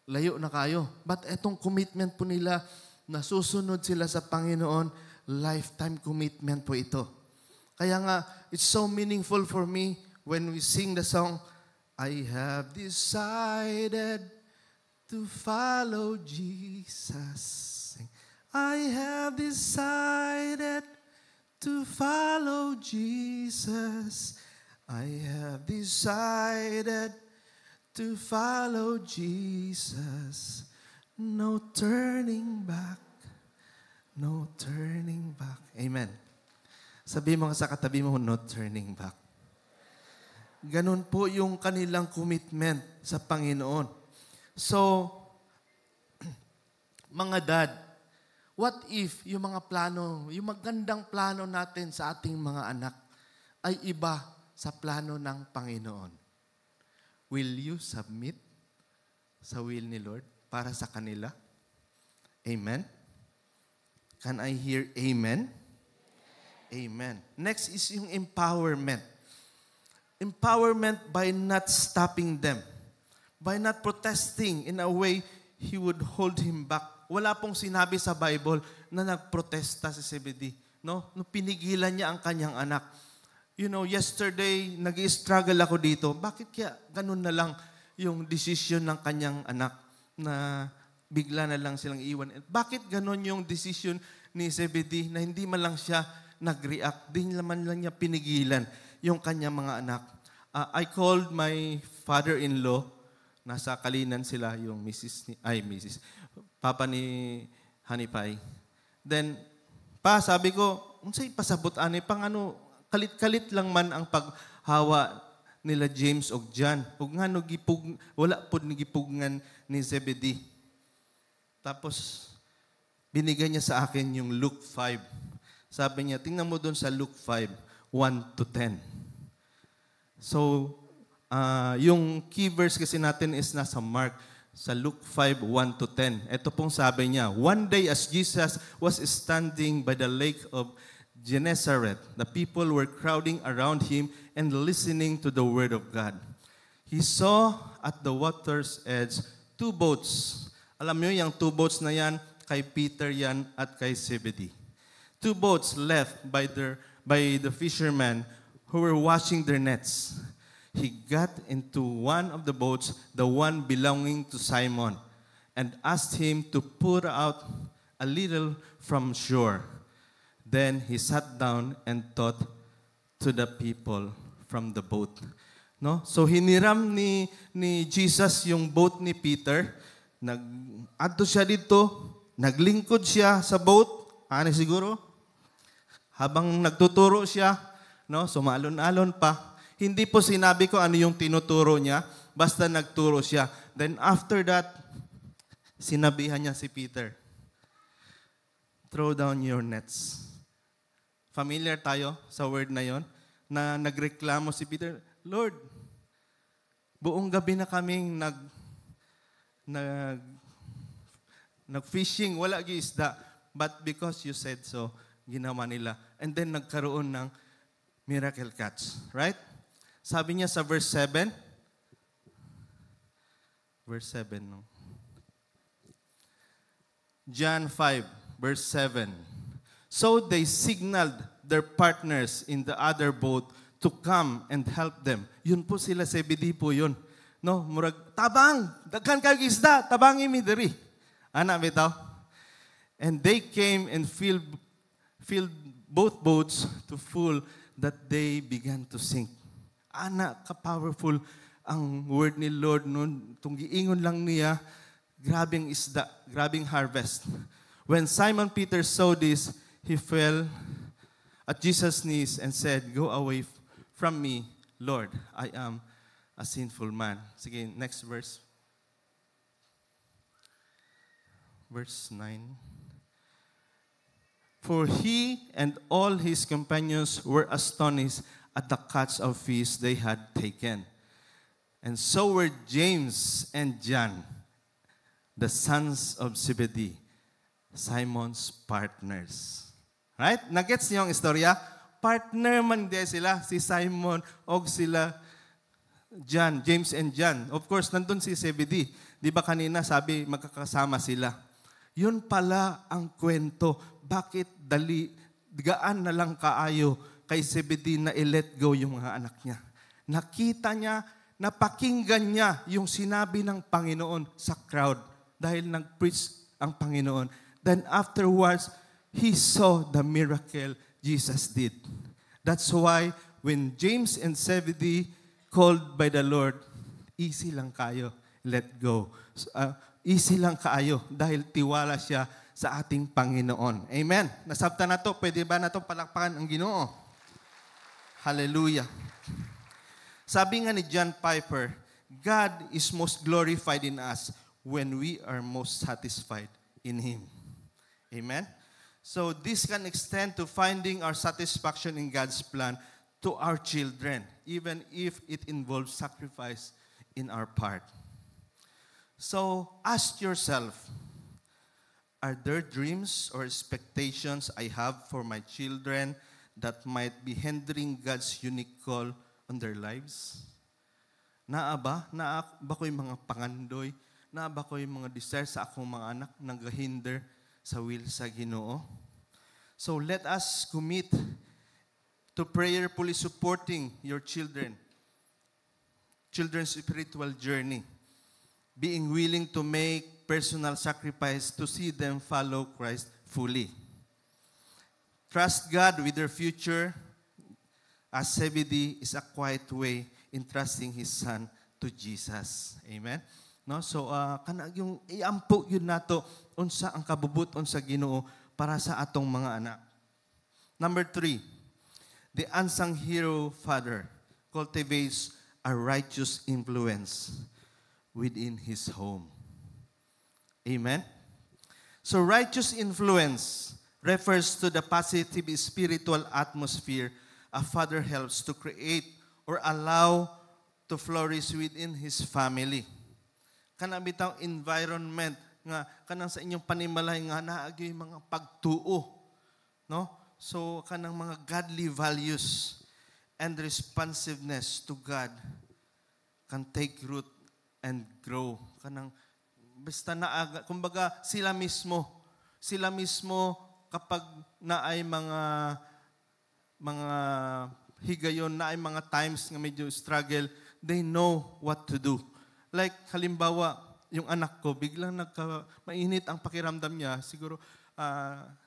layo na kayo. But itong commitment po nila, nasusunod sila sa Panginoon, lifetime commitment po ito. Kaya nga, it's so meaningful for me when we sing the song, I have decided to follow Jesus. Sing, I have decided to follow Jesus. I have decided to follow Jesus. No turning back. No turning back. Amen. Sabi mo sa katabi mo, no turning back. Ganun po yung kanilang commitment sa Panginoon. So, mga dad, what if yung mga plano, yung magandang plano natin sa ating mga anak ay iba sa plano ng Panginoon? Will you submit sa will ni Lord para sa kanila? Amen? Can I hear amen? Amen. Next is yung empowerment. Empowerment by not stopping them. By not protesting in a way he would hold him back. Wala pong sinabi sa Bible na nagprotesta si Zebedee. No? Pinigilan niya ang kanyang anak. You know, yesterday, nag-struggle ako dito. Bakit kaya ganun na lang yung decision ng kanyang anak na bigla na lang silang iwan? Bakit ganun yung decision ni Zebedee na hindi man lang siya nag-react? Di naman lang niya pinigilan yung kanyang mga anak. I called my father-in-law. Nasa Kalinan sila, yung Papa ni Hanipay. Then, sabi ko, unsay pasabot ani pang ano, kalit-kalit lang man ang paghawa nila James o John. Ug nga no wala pud gipugngan ni Zebedee. Tapos binigay niya sa akin yung Luke 5. Sabi niya, tingnan mo doon sa Luke 5, 1 to 10. So, yung key verse kasi natin is nasa Mark, sa Luke 5, 1 to 10. Ito pong sabi niya, one day as Jesus was standing by the lake of Gennesaret, the people were crowding around him and listening to the word of God. He saw at the water's edge 2 boats. Alam niyo, yung 2 boats na yan, kay Peter yan at kay Zebedee. 2 boats left by the fishermen who were washing their nets. He got into one of the boats, the one belonging to Simon, and asked him to put out a little from shore. Then he sat down and taught to the people from the boat. No? So hiniram ni Jesus yung boat ni Peter. Nag-adto siya dito, naglingkod siya sa boat. Ano siguro? Habang nagtuturo siya, no? Sumalon-alon pa. Hindi po sinabi ko ano yung tinuturo niya, basta nagturo siya. Then after that, sinabihan niya si Peter, throw down your nets. Familiar tayo sa word na yon, na nagreklamo si Peter, Lord, buong gabi na kaming nag-fishing, wala giisda, but because you said so, ginawa nila. And then nagkaroon ng miracle catch. Right? Sabi niya sa verse 7. Verse 7, no? John 5, verse 7. So they signaled their partners in the other boat to come and help them. Yun po sila, Zebedee po yun. No? Murag, tabang! Daghan kayo isda! Tabangin mi diri. Ana, bitaw? And they came and filled both boats to full that they began to sink. Ana, ka-powerful ang word ni Lord noon. Tung giingon lang niya, grabing isda, grabing harvest. When Simon Peter saw this, he fell at Jesus' knees and said, go away from me, Lord, I am a sinful man. Sige, next verse. Verse 9. For he and all his companions were astonished at the catch of fish they had taken. And so were James and John, the sons of Zebedee, Simon's partners. Right? Nagets niyo ang istorya? Partner man din sila, si Simon o sila John, James and John. Of course, nandun si Zebedee. Di ba kanina sabi magkakasama sila? Yun pala ang kwento. Bakit gaan na lang kaayo kay Zebedee na i-let go yung mga anak niya? Nakita niya napakinggan niya yung sinabi ng Panginoon sa crowd dahil nag-preach ang Panginoon. Then afterwards, he saw the miracle Jesus did. That's why when James and Zebedee called by the Lord, easy lang kayo, let go. Easy lang kayo dahil tiwala siya sa ating Panginoon. Amen. Nasabta na to. Pwede ba na to palakpakan ang Ginoo? Hallelujah. Sabi nga ni John Piper, God is most glorified in us when we are most satisfied in Him. Amen? So this can extend to finding our satisfaction in God's plan to our children, even if it involves sacrifice in our part. So ask yourself, are there dreams or expectations I have for my children that might be hindering God's unique call on their lives? Naa ba ko'y mga pangandoy? Naa ba ko'y mga desire sa akong mga anak nagahinder sa will sa Ginoo? So let us commit to prayerfully supporting your children's spiritual journey, being willing to make personal sacrifice to see them follow Christ fully. Trust God with their future, as Zebedee is a quiet way in trusting his son to Jesus. Amen? No? So, kanang yung iampo yun nato unsa ang kabubuton sa Ginoo para sa atong mga anak. Number 3, the unsung hero father cultivates a righteous influence within his home. Amen? So, righteous influence refers to the positive spiritual atmosphere a father helps to create or allow to flourish within his family. Kanang bitang environment nga kanang sa inyong panimalay nga naagi mga pagtuo, no? So kanang mga godly values and responsiveness to God can take root and grow. Kanang basta naaga, kumbaga sila mismo kapag naay mga higayon, naay mga times nga medyo struggle, they know what to do. Like, halimbawa, yung anak ko, biglang mainit ang pakiramdam niya, siguro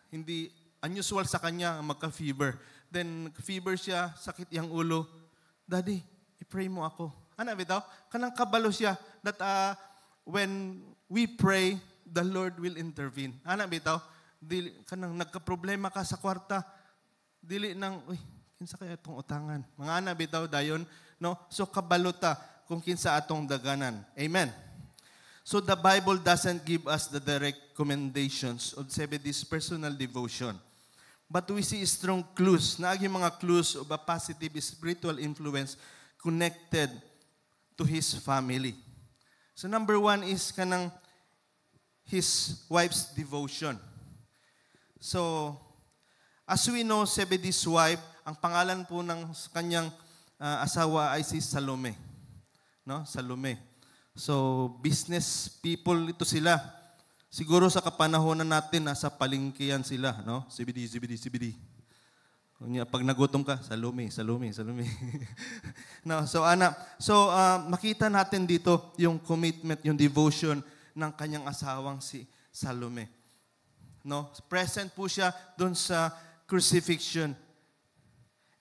hindi unusual sa kanya magka-fever. Then, fever siya, sakit yung ulo. Daddy, i-pray mo ako. Ano, bitaw? Kanang kabalo siya that when we pray, the Lord will intervene. Ano, bitaw? Dili, kanang nagka-problema ka sa kwarta, dili nang, uy, kinsa kaya itong utangan? Mga anak, bitaw, dayon, no? So, kabalota kung kinsa atong daganan. Amen. So, the Bible doesn't give us the direct commendations of Zebedee's personal devotion. But we see strong clues, naagi mga clues of a positive spiritual influence connected to his family. So, number 1 is kanang his wife's devotion. So, as we know, Zebedee's wife, ang pangalan po ng kanyang asawa ay si Salome. No? Salome. So, business people ito sila. Siguro sa kapanahonan natin, nasa palengkeyan sila. No? Zebedee. Pag nagutom ka, Salome. No? So, makita natin dito yung commitment, yung devotion ng kanyang asawang si Salome. No? Present po siya doon sa crucifixion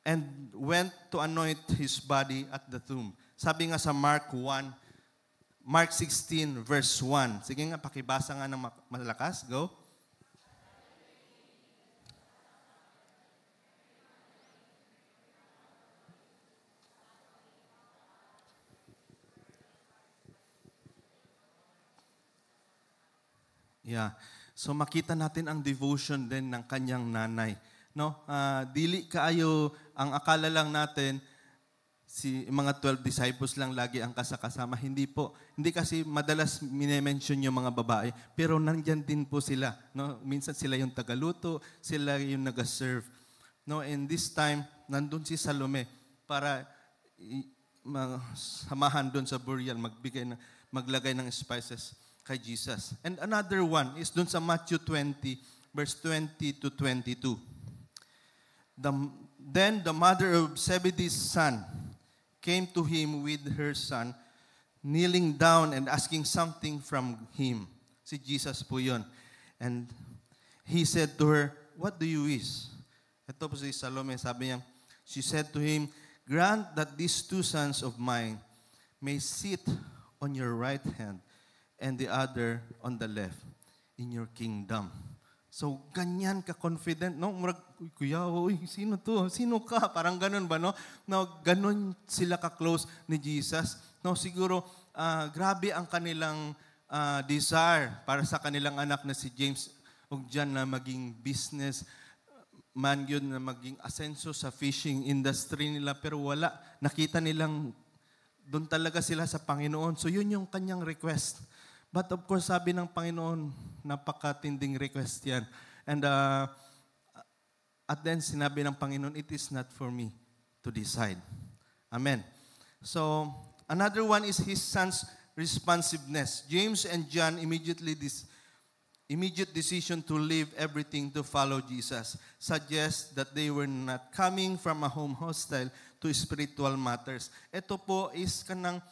and went to anoint his body at the tomb. Sabi nga sa Mark 16 verse 1. Sige nga, pakibasa nga ng malakas. Go. Yeah. So makita natin ang devotion din ng kanyang nanay. No? Dili kaayo ang akala lang natin mga 12 disciples lang lagi ang kasama. Hindi po. Hindi kasi madalas mine-mention yung mga babae, pero nandyan din po sila. No? Minsan sila yung tagaluto, sila yung nag-serve. No? And this time, nandun si Salome para samahan doon sa burial, maglagay ng spices kay Jesus. And another one is doon sa Matthew 20, verse 20 to 22. Then the mother of Zebedee's son came to him with her son, kneeling down and asking something from him. Si Jesus po yun. And he said to her, "What do you wish?" Ito po si Salome, sabi niya, she said to him, "Grant that these two sons of mine may sit on your right hand and the other on the left in your kingdom." So, ganyan ka-confident, no? Murag, "Uy, kuya, uy, sino to? Sino ka?" Parang ganun ba, no? No, ganun sila ka-close ni Jesus. No, siguro, grabe ang kanilang desire para sa kanilang anak na si James o John na maging business man yun, na maging asenso sa fishing industry nila, pero wala. Nakita nilang doon talaga sila sa Panginoon. So yun yung kanyang request. But of course, sabi ng Panginoon, napakatinding request yan. And at then, sinabi ng Panginoon, "It is not for me to decide." Amen. So, another one is his son's responsiveness. James and John immediate decision to leave everything to follow Jesus suggests that they were not coming from a home hostile to spiritual matters. Ito po is kanang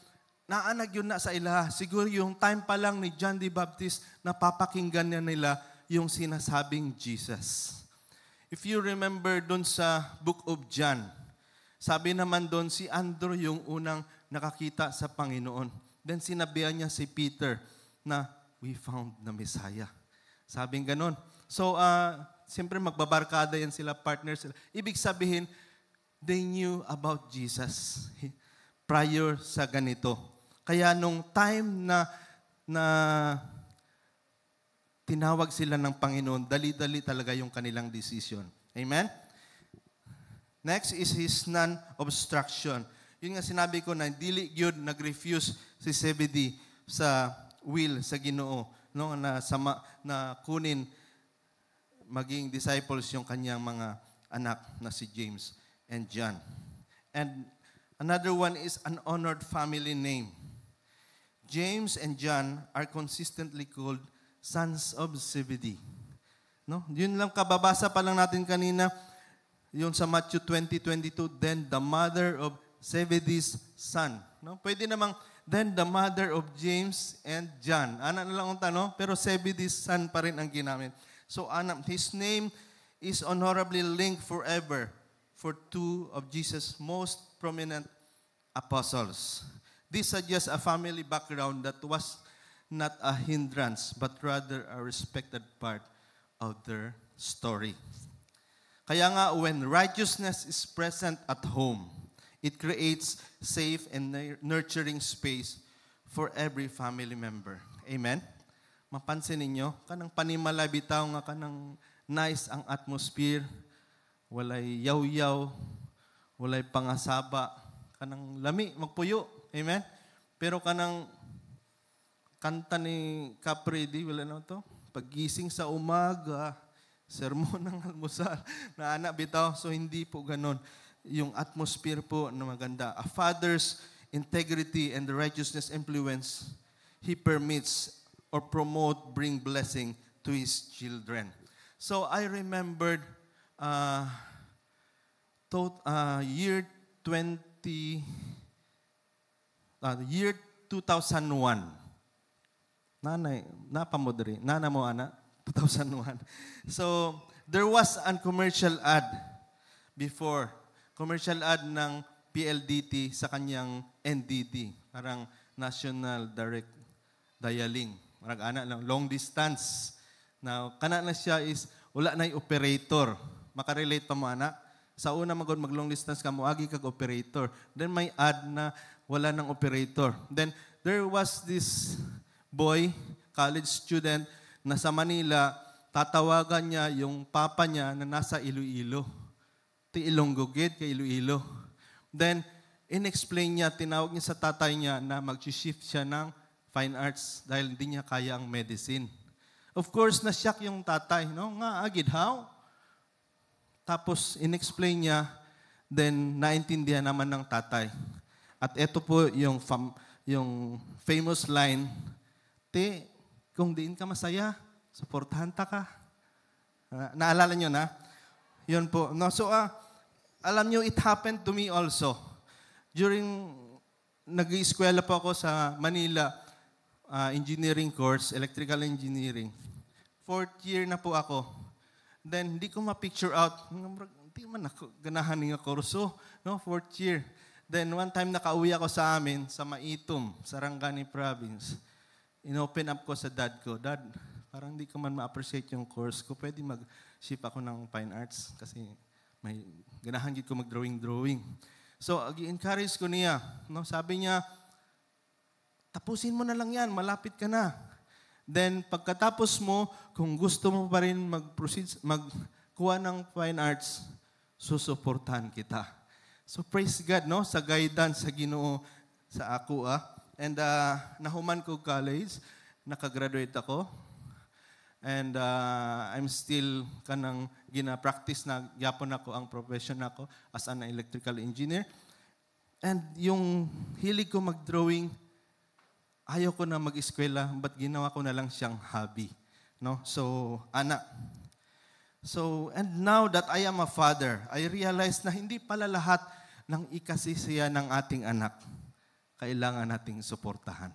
naanag yun na sa ila. Siguro yung time pa lang ni John the Baptist, napapakinggan niya nila yung sinasabing Jesus. If you remember doon sa Book of John, sabi naman doon si Andrew yung unang nakakita sa Panginoon. Then sinabihan niya si Peter na, "We found the Messiah." Sabing ganon. So, siyempre magbabarkada yan sila, partners sila. Ibig sabihin, they knew about Jesus prior sa ganito. Kaya nung time na tinawag sila ng Panginoon, dali-dali talaga yung kanilang decision. Amen? Next is his non-obstruction. Yun nga sinabi ko na dili gyud nag-refuse si Zebedee sa will sa Ginoo, no, na kunin maging disciples yung kanyang mga anak na si James and John. And another one is an honored family name. James and John are consistently called sons of Zebedee. No? Yun lang, kababasa pa lang natin kanina, yun sa Matthew 20:22, then the mother of Zebedee's son. No? Pwede namang, then the mother of James and John. Anak na lang ang tanong, pero Zebedee's son pa rin ang ginamit. So, his name is honorably linked forever for two of Jesus' most prominent apostles. This suggests a family background that was not a hindrance, but rather a respected part of their story. Kaya nga, when righteousness is present at home, it creates safe and nurturing space for every family member. Amen? Mapansin ninyo, kanang panimala bitaw nga kanang nice ang atmosphere, walay yaw-yaw, walay pangasaba, kanang lami, magpuyo. Amen? Pero kanang kanta ni Capredi, wala na ito, paggising sa umaga, sermon ng almusal, na anak bitaw, so hindi po ganon. Yung atmosphere po na maganda. A father's integrity and the righteousness influence he permits or promote bring blessing to his children. So I remembered year 2001. Nanay, napamodri. Nana mo, ana? 2001. So, there was a commercial ad before. Commercial ad ng PLDT sa kanyang NDD. Parang National Direct Dialing. Parang ana lang, long distance. Now, kana na siya is, wala na yung operator. Makarelate pa mo, ana? Sa una mag-long distance ka mo, agi kag operator. Then may ad na wala ng operator. Then, there was this boy, college student, na sa Manila, tatawagan niya yung papa niya na nasa Iloilo. Ti Ilonggogid kay Iloilo. Then, in-explain niya, tinawag niya sa tatay niya na mag-shift siya ng fine arts dahil hindi niya kaya ang medicine. Of course, na-shock yung tatay. No? Nga, agid, how? Tapos, in-explain niya, then naintindihan naman ng tatay. At ito po yung famous line, "Te, kung diin ka masaya, supportahan ta ka." Naalala nyo na? Yun po. No, so, alam nyo, it happened to me also. during nag-eskwela po ako sa Manila, engineering course, electrical engineering. 4th year na po ako. Then, hindi ko ma-picture out. Hindi man ako ganahan nga kurso. No? 4th year. Then, one time nakauwi ako sa amin, sa Maitom, Sarangani Province. Inopen up ko sa dad ko. Dad, parang hindi ko man ma-appreciate yung course ko. Pwede mag-ship ako ng fine arts kasi may ganahan ko mag-drawing. So, i-encourage ko niya. No? Sabi niya, tapusin mo na lang yan, malapit ka na. Then, pagkatapos mo, kung gusto mo pa rin mag-proceed, magkuha ng fine arts, susuportahan kita. So, praise God, no? Sa guidance, sa Ginoo, sa ako, And, nahuman ko college, nakagraduate ako. And, I'm still kanang gina-practice na yapon ako ang profession ako as an electrical engineer. And yung hilig ko mag-drawing, ayaw ko na mag-eskwela, but ginawa ko na lang siyang hobby. No? So, anak. So, and now that I am a father, I realize na hindi pala lahat ng ikasisiya ng ating anak kailangan nating suportahan.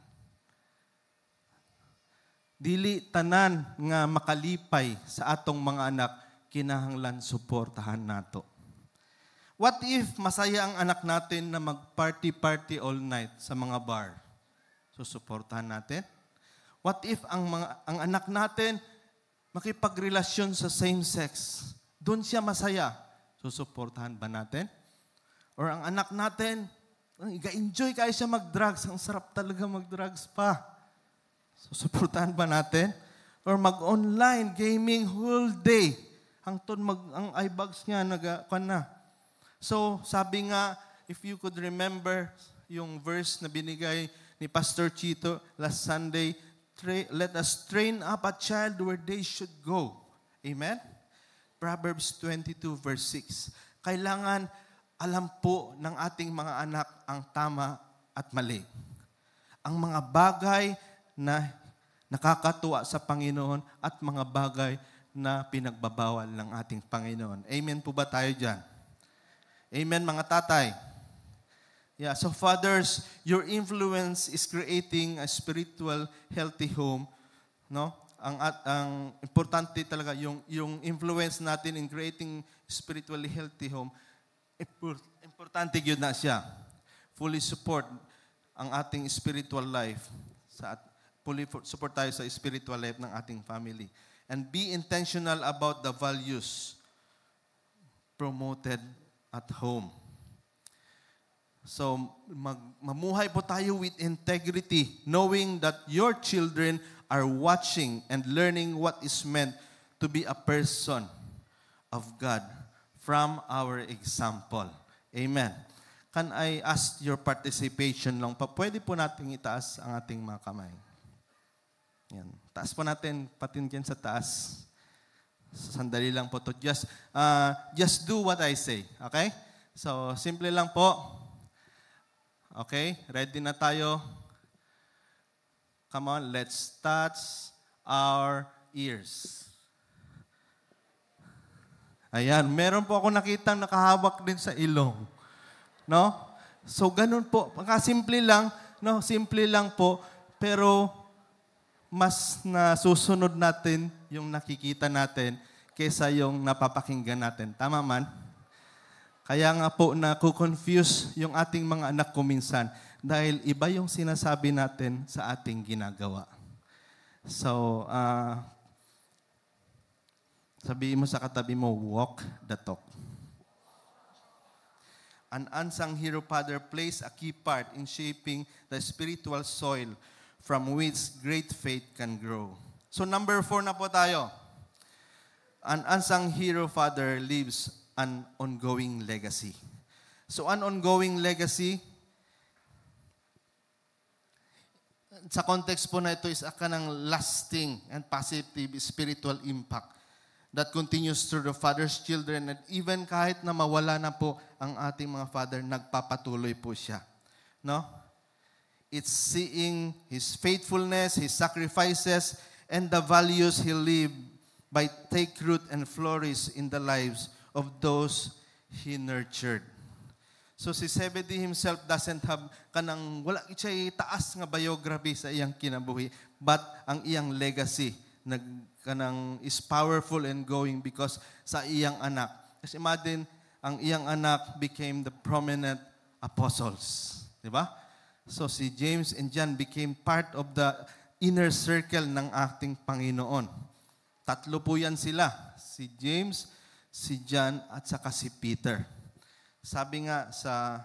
Dili tanan nga makalipay sa atong mga anak, kinahanglan suportahan nato. What if masaya ang anak natin na mag-party all night sa mga bar? Susuportahan natin. What if ang anak natin makipagrelasyon sa same sex? Doon siya masaya. Susuportahan ba natin? Or ang anak natin, iga-enjoy kayo siya mag-drugs. Ang sarap talaga mag-drugs pa. Susuportahan ba natin? Or mag-online gaming whole day. Ang eyebags niya, nagkuhan na. So, sabi nga, if you could remember yung verse na binigay ni Pastor Chito last Sunday, let us train up a child where they should go. Amen? Proverbs 22 verse 6. Kailangan alam po ng ating mga anak ang tama at mali. Ang mga bagay na nakakatuwa sa Panginoon at mga bagay na pinagbabawal ng ating Panginoon. Amen po ba tayo dyan? Amen, mga tatay. Yeah, so fathers, your influence is creating a spiritual healthy home, no? Ang importante talaga yung influence natin in creating spiritually healthy home. Importante gyud na siya. Fully support ang ating spiritual life. Fully support tayo sa spiritual life ng ating family. And be intentional about the values promoted at home. So, mamuhay po tayo with integrity, knowing that your children are watching and learning what is meant to be a person of God from our example. Amen. Can I ask your participation lang? Pwede po natin itaas ang ating mga kamay. Yan. Taas po natin, patin dyan sa taas. Sandali lang po to. Just do what I say. Okay? So, simple lang po. Okay? Ready na tayo? Come on, let's touch our ears. Ayan, meron po ako nakitang nakahawak din sa ilong. No? So, ganun po. Simple lang, no? Simple lang po. Pero, mas nasusunod natin yung nakikita natin kaysa yung napapakinggan natin. Tama man? Kaya nga po nakukonfuse yung ating mga anak ko minsan dahil iba yung sinasabi natin sa ating ginagawa. So, sabihin mo sa katabi mo, walk the talk. An unsung hero father plays a key part in shaping the spiritual soil from which great faith can grow. So number 4 na po tayo. An unsung hero father leaves an ongoing legacy. So an ongoing legacy, sa context po na ito is ng lasting and positive spiritual impact that continues through the father's children, and even kahit na mawala na po ang ating mga father, nagpapatuloy po siya. No? It's seeing His faithfulness, His sacrifices, and the values He lived by take root and flourish in the lives of those He nurtured. So si Zebedee himself doesn't have wala siya taas nga biography sa iyang kinabuhi, but ang iyang legacy is powerful and going because sa iyang anak. Kasi imagine, ang iyang anak became the prominent apostles. Di ba? So si James and John became part of the inner circle ng ating Panginoon. Tatlo po yan sila. Si James, si John, at saka si Peter. Sabi nga sa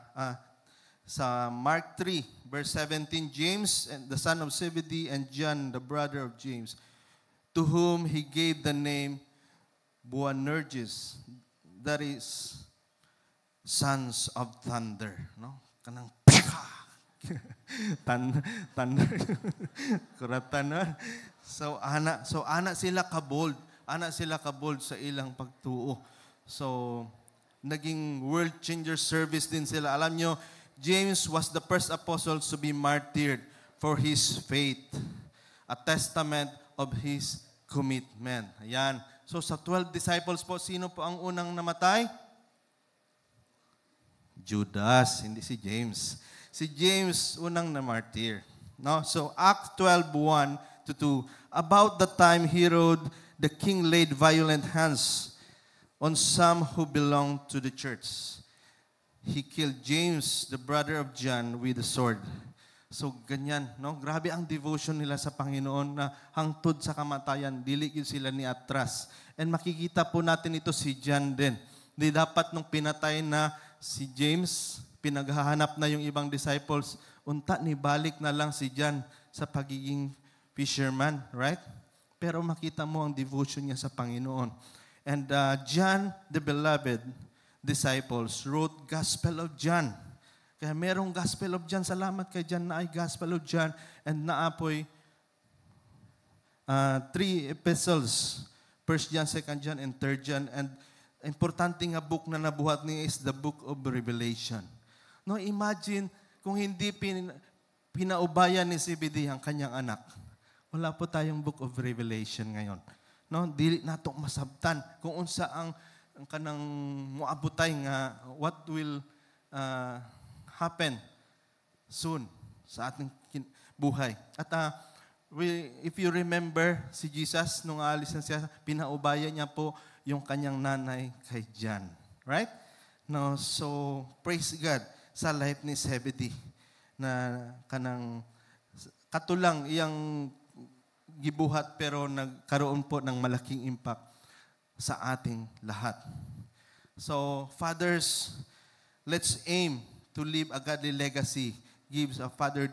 Mark 3, verse 17, James, the son of Zebedee, and John, the brother of James, to whom he gave the name Boanerges, that is, sons of thunder. No? Kanang thunder. Kuratanan. So ana sila kabold. Ana sila kabold sa ilang pagtuo. So naging world changer service din sila. Alam nyo, James was the first apostle to be martyred for his faith. A testament of his commitment. Ayan. So sa 12 disciples po, sino po ang unang namatay? Judas, hindi si James. Si James, unang na-martyr. No? So Acts 12:1-2, about the time Herod the king laid violent hands on some who belonged to the church. He killed James, the brother of John, with a sword. So ganyan, no? Grabe ang devotion nila sa Panginoon na hangtod sa kamatayan, dili yun sila ni atras. And makikita po natin ito si John din. Di dapat nung pinatay na si James, pinaghahanap na yung ibang disciples, unta ni balik na lang si John sa pagiging fisherman, right? Pero makita mo ang devotion niya sa Panginoon. And John, the beloved disciples, wrote Gospel of John. Kaya merong Gospel of John. Salamat kay John na ay Gospel of John. And naapoy 3 epistles. 1 John, 2 John, and 3 John. And importante nga book na nabuhat niya is the book of Revelation. No, imagine kung hindi pinaubayan ni Zebedee ang kanyang anak. Wala po tayong book of Revelation ngayon. No, dili nato masabtan kung unsa ang kanang moabutay nga what will happen soon sa ating buhay. At if you remember, si Jesus, nung aalis na siya, pinaubayan niya po yung kanyang nanay kay John. Right? No, so, praise God sa life ni Zebedee na kanang katulang iyang gibuhat pero nagkaroon po ng malaking impact sa ating lahat. So, fathers, let's aim to leave a godly legacy. Gives a father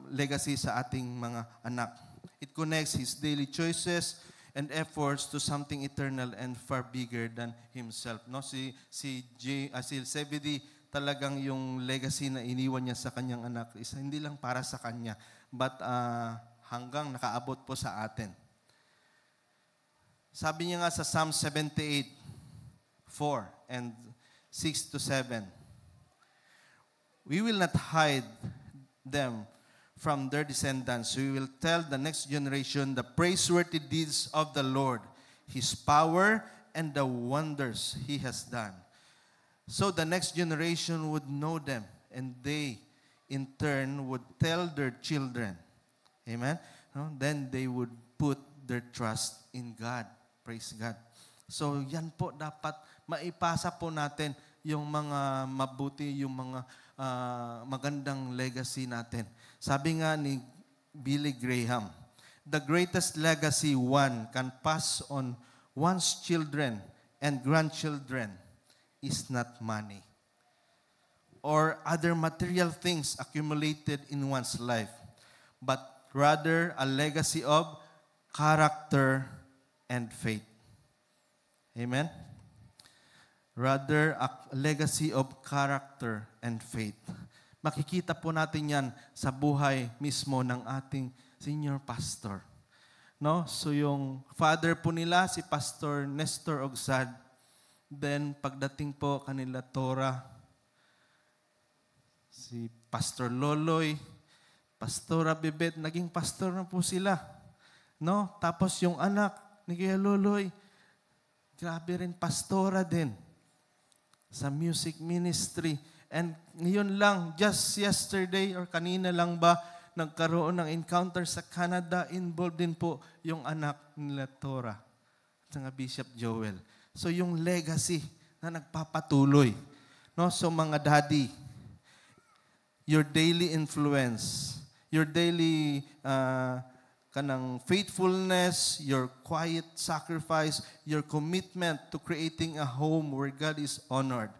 legacy sa ating mga anak. It connects his daily choices and efforts to something eternal and far bigger than himself. No, si Zebedee, talagang yung legacy na iniwan niya sa kanyang anak is hindi lang para sa kanya, but hanggang nakaabot po sa atin. Sabi niya nga sa Psalm 78:4 and 6-7, we will not hide them from their descendants. We will tell the next generation the praiseworthy deeds of the Lord, His power, and the wonders He has done. So the next generation would know them, and they, in turn, would tell their children. Amen? No? Then they would put their trust in God. Praise God. So yan po dapat maipasa po natin yung mga mabuti, yung mga magandang legacy natin. Sabi nga ni Billy Graham, the greatest legacy one can pass on one's children and grandchildren is not money or other material things accumulated in one's life, but rather a legacy of character and faith. Amen? Rather, a legacy of character and faith. Makikita po natin yan sa buhay mismo ng ating senior pastor. No? So yung father po nila, si Pastor Nestor Ogsad, then pagdating po kanila Tora, si Pastor Loloy, Pastora Bebet, naging pastor na po sila. No? Tapos yung anak ni Kuya Loloy, grabe rin, pastora din. sa music ministry. And ngayon lang, just yesterday or kanina lang ba, nagkaroon ng encounter sa Canada. Involved din po yung anak nila Tora at nga Bishop Joel. So yung legacy na nagpapatuloy. No? So mga daddy, your daily influence, your daily kanang faithfulness, your quiet sacrifice, your commitment to creating a home where God is honored.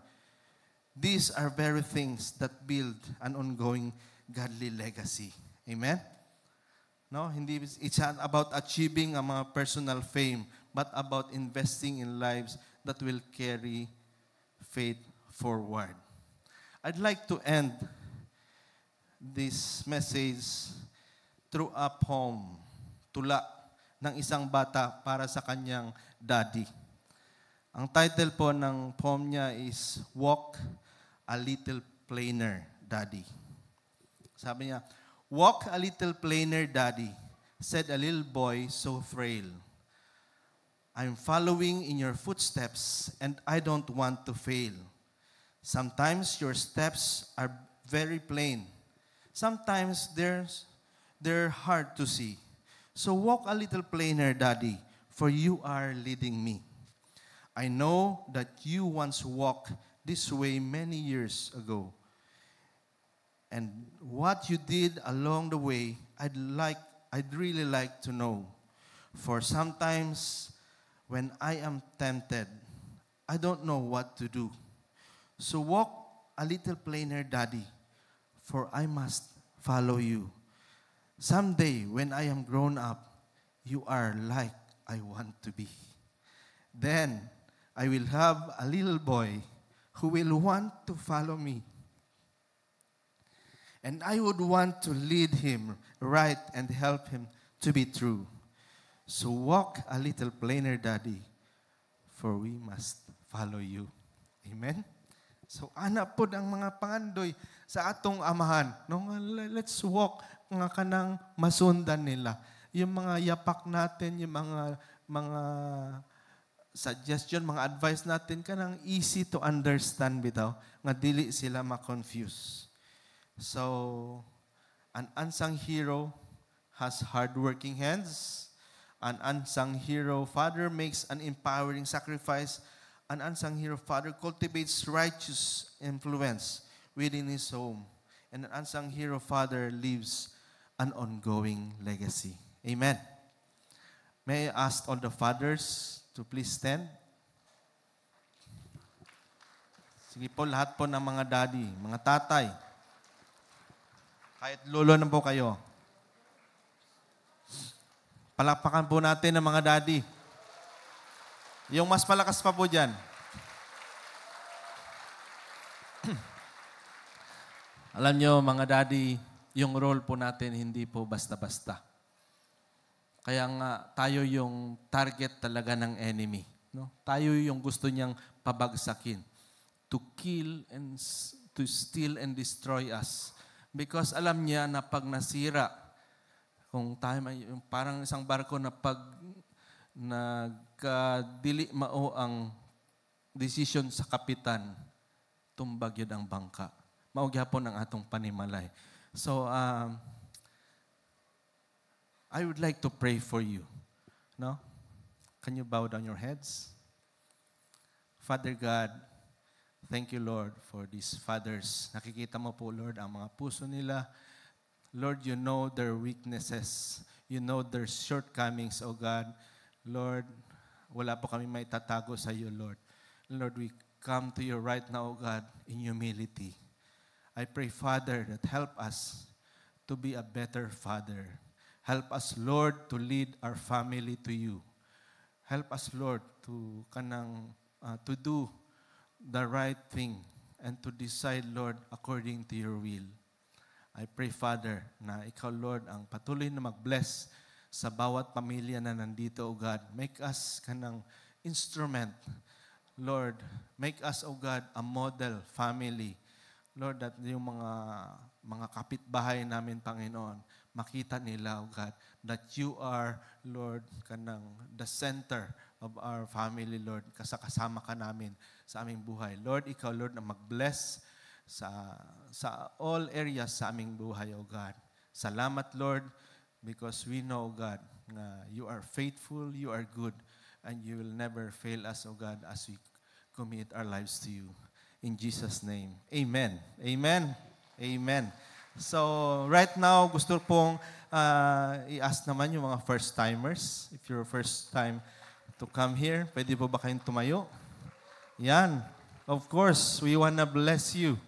These are very things that build an ongoing godly legacy. Amen? No, hindi it's not about achieving a mga personal fame, but about investing in lives that will carry faith forward. I'd like to end this message through a poem, tula ng isang bata para sa kanyang daddy. Ang title po ng poem niya is Walk a Little Plainer, Daddy. Sabi niya, "Walk a little plainer, Daddy," said a little boy so frail. "I'm following in your footsteps and I don't want to fail. Sometimes your steps are very plain. Sometimes they're hard to see. So walk a little plainer, Daddy, for you are leading me. I know that you once walked this way many years ago. And what you did along the way, I'd really like to know. For sometimes when I am tempted, I don't know what to do. So walk a little plainer, Daddy, for I must follow you. Someday, when I am grown up, you are like I want to be. Then, I will have a little boy who will want to follow me. And I would want to lead him right and help him to be true. So walk a little plainer, Daddy, for we must follow you." Amen? So, ana po ang mga pangandoy sa atong amahan. No? Let's walk nga kanang masundan nila. Yung mga yapak natin, yung mga suggestion, mga advice natin, kanang easy to understand bitaw, nga dili sila ma-confuse. So, an unsung hero has hardworking hands. An unsung hero father makes an empowering sacrifice. An unsung hero father cultivates righteous influence within his home. And an unsung hero father leaves an ongoing legacy. Amen. May I ask all the fathers to please stand? Sige po, lahat po ng mga daddy, mga tatay. Kahit lolo na po kayo. Palakpakan po natin ng mga daddy. Yung mas malakas pa po dyan. Alam nyo, mga daddy, yung role po natin hindi po basta-basta. Kaya nga, tayo yung target talaga ng enemy. No? Tayo yung gusto niyang pabagsakin. To kill and to steal and destroy us. Because alam niya na pag nasira, kung tayo, parang isang barko na pag nagdili mao ang decision sa kapitan, tumbag yun ang bangka. Maugyapon ang atong panimalay. So, I would like to pray for you. No? Can you bow down your heads? Father God, thank you, Lord, for these fathers. Nakikita mo po, Lord, ang mga puso nila. Lord, you know their weaknesses. You know their shortcomings, O God. Lord, wala po kami may tatago sa iyo, Lord. Lord, we come to you right now, O God, in humility. I pray, Father, that help us to be a better father. Help us, Lord, to lead our family to you. Help us, Lord, to do the right thing and to decide, Lord, according to your will. I pray, Father, na ikaw, Lord, ang patuloy na mag-bless sa bawat pamilya na nandito, O God. Make us kanang instrument. Lord, make us, O God, a model family. Lord, that yung mga kapitbahay namin, Panginoon, makita nila, O God, that you are, Lord, kanang the center of our family, Lord. Kasama ka namin sa aming buhay. Lord, ikaw, Lord, na mag-bless sa all areas sa aming buhay, O God. Salamat, Lord, because we know, God, na you are faithful, you are good, and you will never fail us, O God, as we commit our lives to you. In Jesus' name, amen. Amen. Amen. So, right now, gusto pong i-ask naman yung mga first-timers. If you're first time to come here, pwede po ba kayong tumayo? Yan. Of course, we wanna bless you.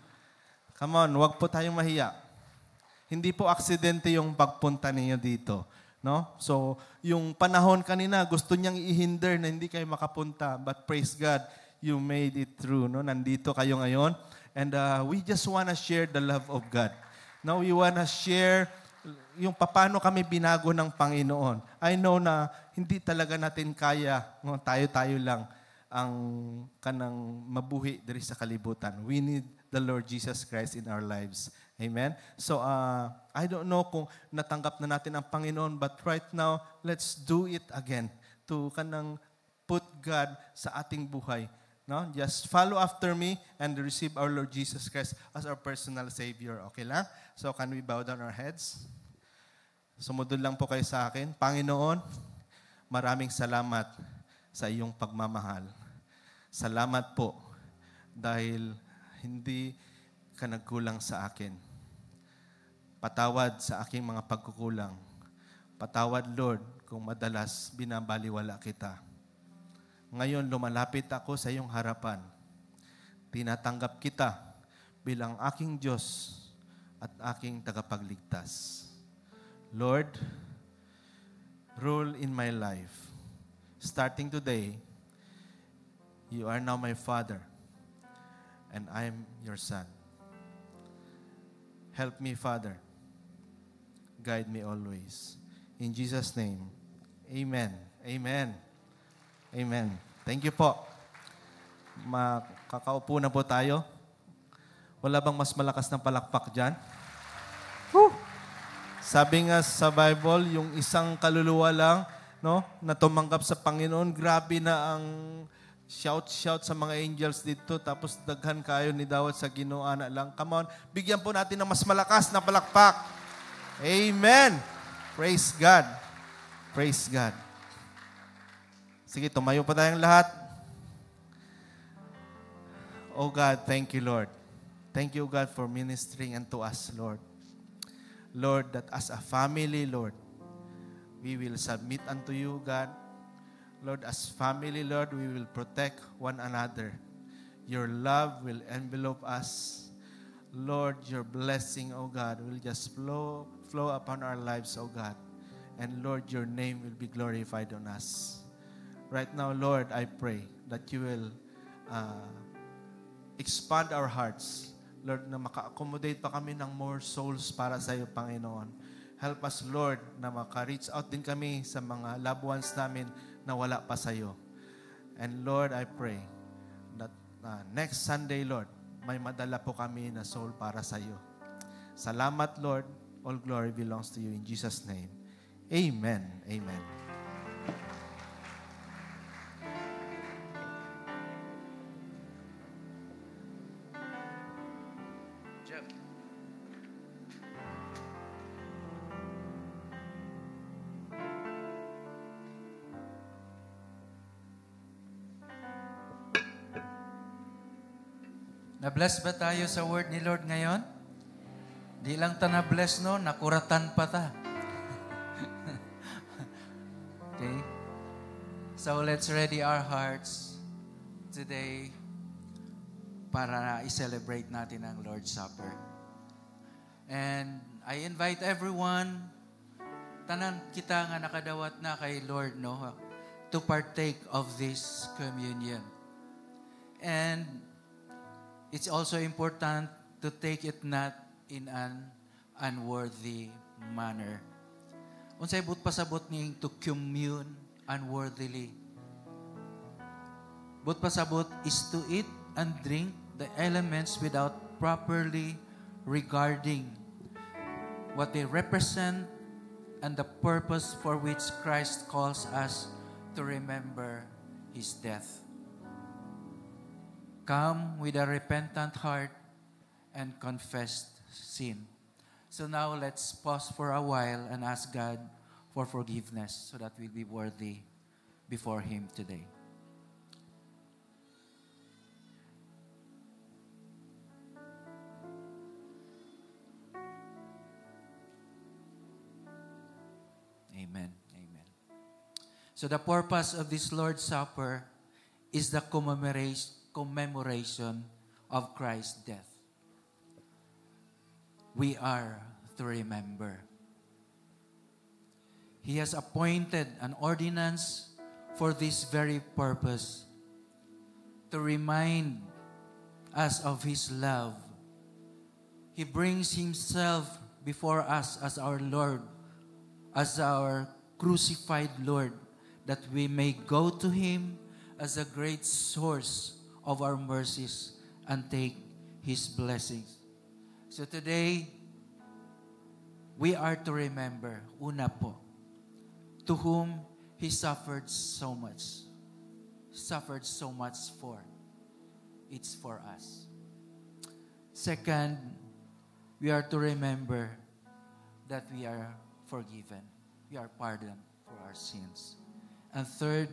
Come on, wag po tayong mahiya. Hindi po aksidente yung pagpunta ninyo dito. No? So, yung panahon kanina, gusto niyang i-hinder na hindi kayo makapunta. But praise God, you made it through. No? Nandito kayo ngayon. And we just wanna share the love of God. Now, we wanna share yung paano kami binago ng Panginoon. I know na hindi talaga natin kaya, no? Tayo-tayo lang ang kanang mabuhi diri sa kalibutan. We need the Lord Jesus Christ in our lives. Amen? So, I don't know kung natanggap na natin ang Panginoon, but right now, let's do it again to kanang put God sa ating buhay. No? Just follow after me and receive our Lord Jesus Christ as our personal Savior. Okay lang? So, can we bow down our heads? Sumunod lang po kayo sa akin. Panginoon, maraming salamat sa iyong pagmamahal. Salamat po dahil hindi ka nagkulang sa akin. Patawad sa aking mga pagkukulang. Patawad, Lord, kung madalas binabaliwala kita. Ngayon, lumalapit ako sa iyong harapan. Tinatanggap kita bilang aking Diyos at aking tagapagligtas. Lord, rule in my life. Starting today, you are now my Father, and I am your Son. Help me, Father. Guide me always. In Jesus' name, amen. Amen. Amen. Thank you po. Makakaupo na po tayo. Wala bang mas malakas ng palakpak dyan? Woo! Sabi nga sa Bible, yung isang kaluluwa lang, no, na tumanggap sa Panginoon, grabe na ang shout sa mga angels dito, tapos daghan kayo ni Dawat sa Ginoo ana lang. Come on, bigyan po natin ng mas malakas na palakpak. Amen. Praise God. Praise God. Sige, tumayo pa tayong lahat. Oh God, thank you, Lord. Thank you, God, for ministering unto us, Lord. Lord, that as a family, Lord, we will submit unto you, God. Lord, as family, Lord, we will protect one another. Your love will envelope us. Lord, your blessing, oh God, will just flow upon our lives, oh God. And Lord, your name will be glorified on us. Right now, Lord, I pray that you will expand our hearts. Lord, na maka-accommodate pa kami ng more souls para sa iyo, Panginoon. Help us, Lord, na maka-reach out din kami sa mga loved ones namin na wala pa sa iyo. And Lord, I pray that next Sunday, Lord, may madala po kami na soul para sa iyo. Salamat, Lord. All glory belongs to you in Jesus' name. Amen. Amen. Na-bless ba tayo sa word ni Lord ngayon? Di lang ta na-bless, no? Nakuratan pa ta. Okay? So let's ready our hearts today para i-celebrate natin ang Lord's Supper. And I invite everyone, tanan kita nga nakadawat na kay Lord, no? To partake of this communion. And it's also important to take it not in an unworthy manner. Unsay but pasabot ning to commune unworthily. But pasabot is to eat and drink the elements without properly regarding what they represent and the purpose for which Christ calls us to remember His death. Come with a repentant heart and confess sin. So now let's pause for a while and ask God for forgiveness so that we'll be worthy before Him today. Amen. Amen. So the purpose of this Lord's Supper is the commemoration of Christ's death. We are to remember. He has appointed an ordinance for this very purpose, to remind us of His love. He brings Himself before us as our Lord, as our crucified Lord, that we may go to Him as a great source of our mercies and take His blessings. So today, we are to remember, una po, to whom He suffered so much for. It's for us. Second, we are to remember that we are forgiven. We are pardoned for our sins. And third,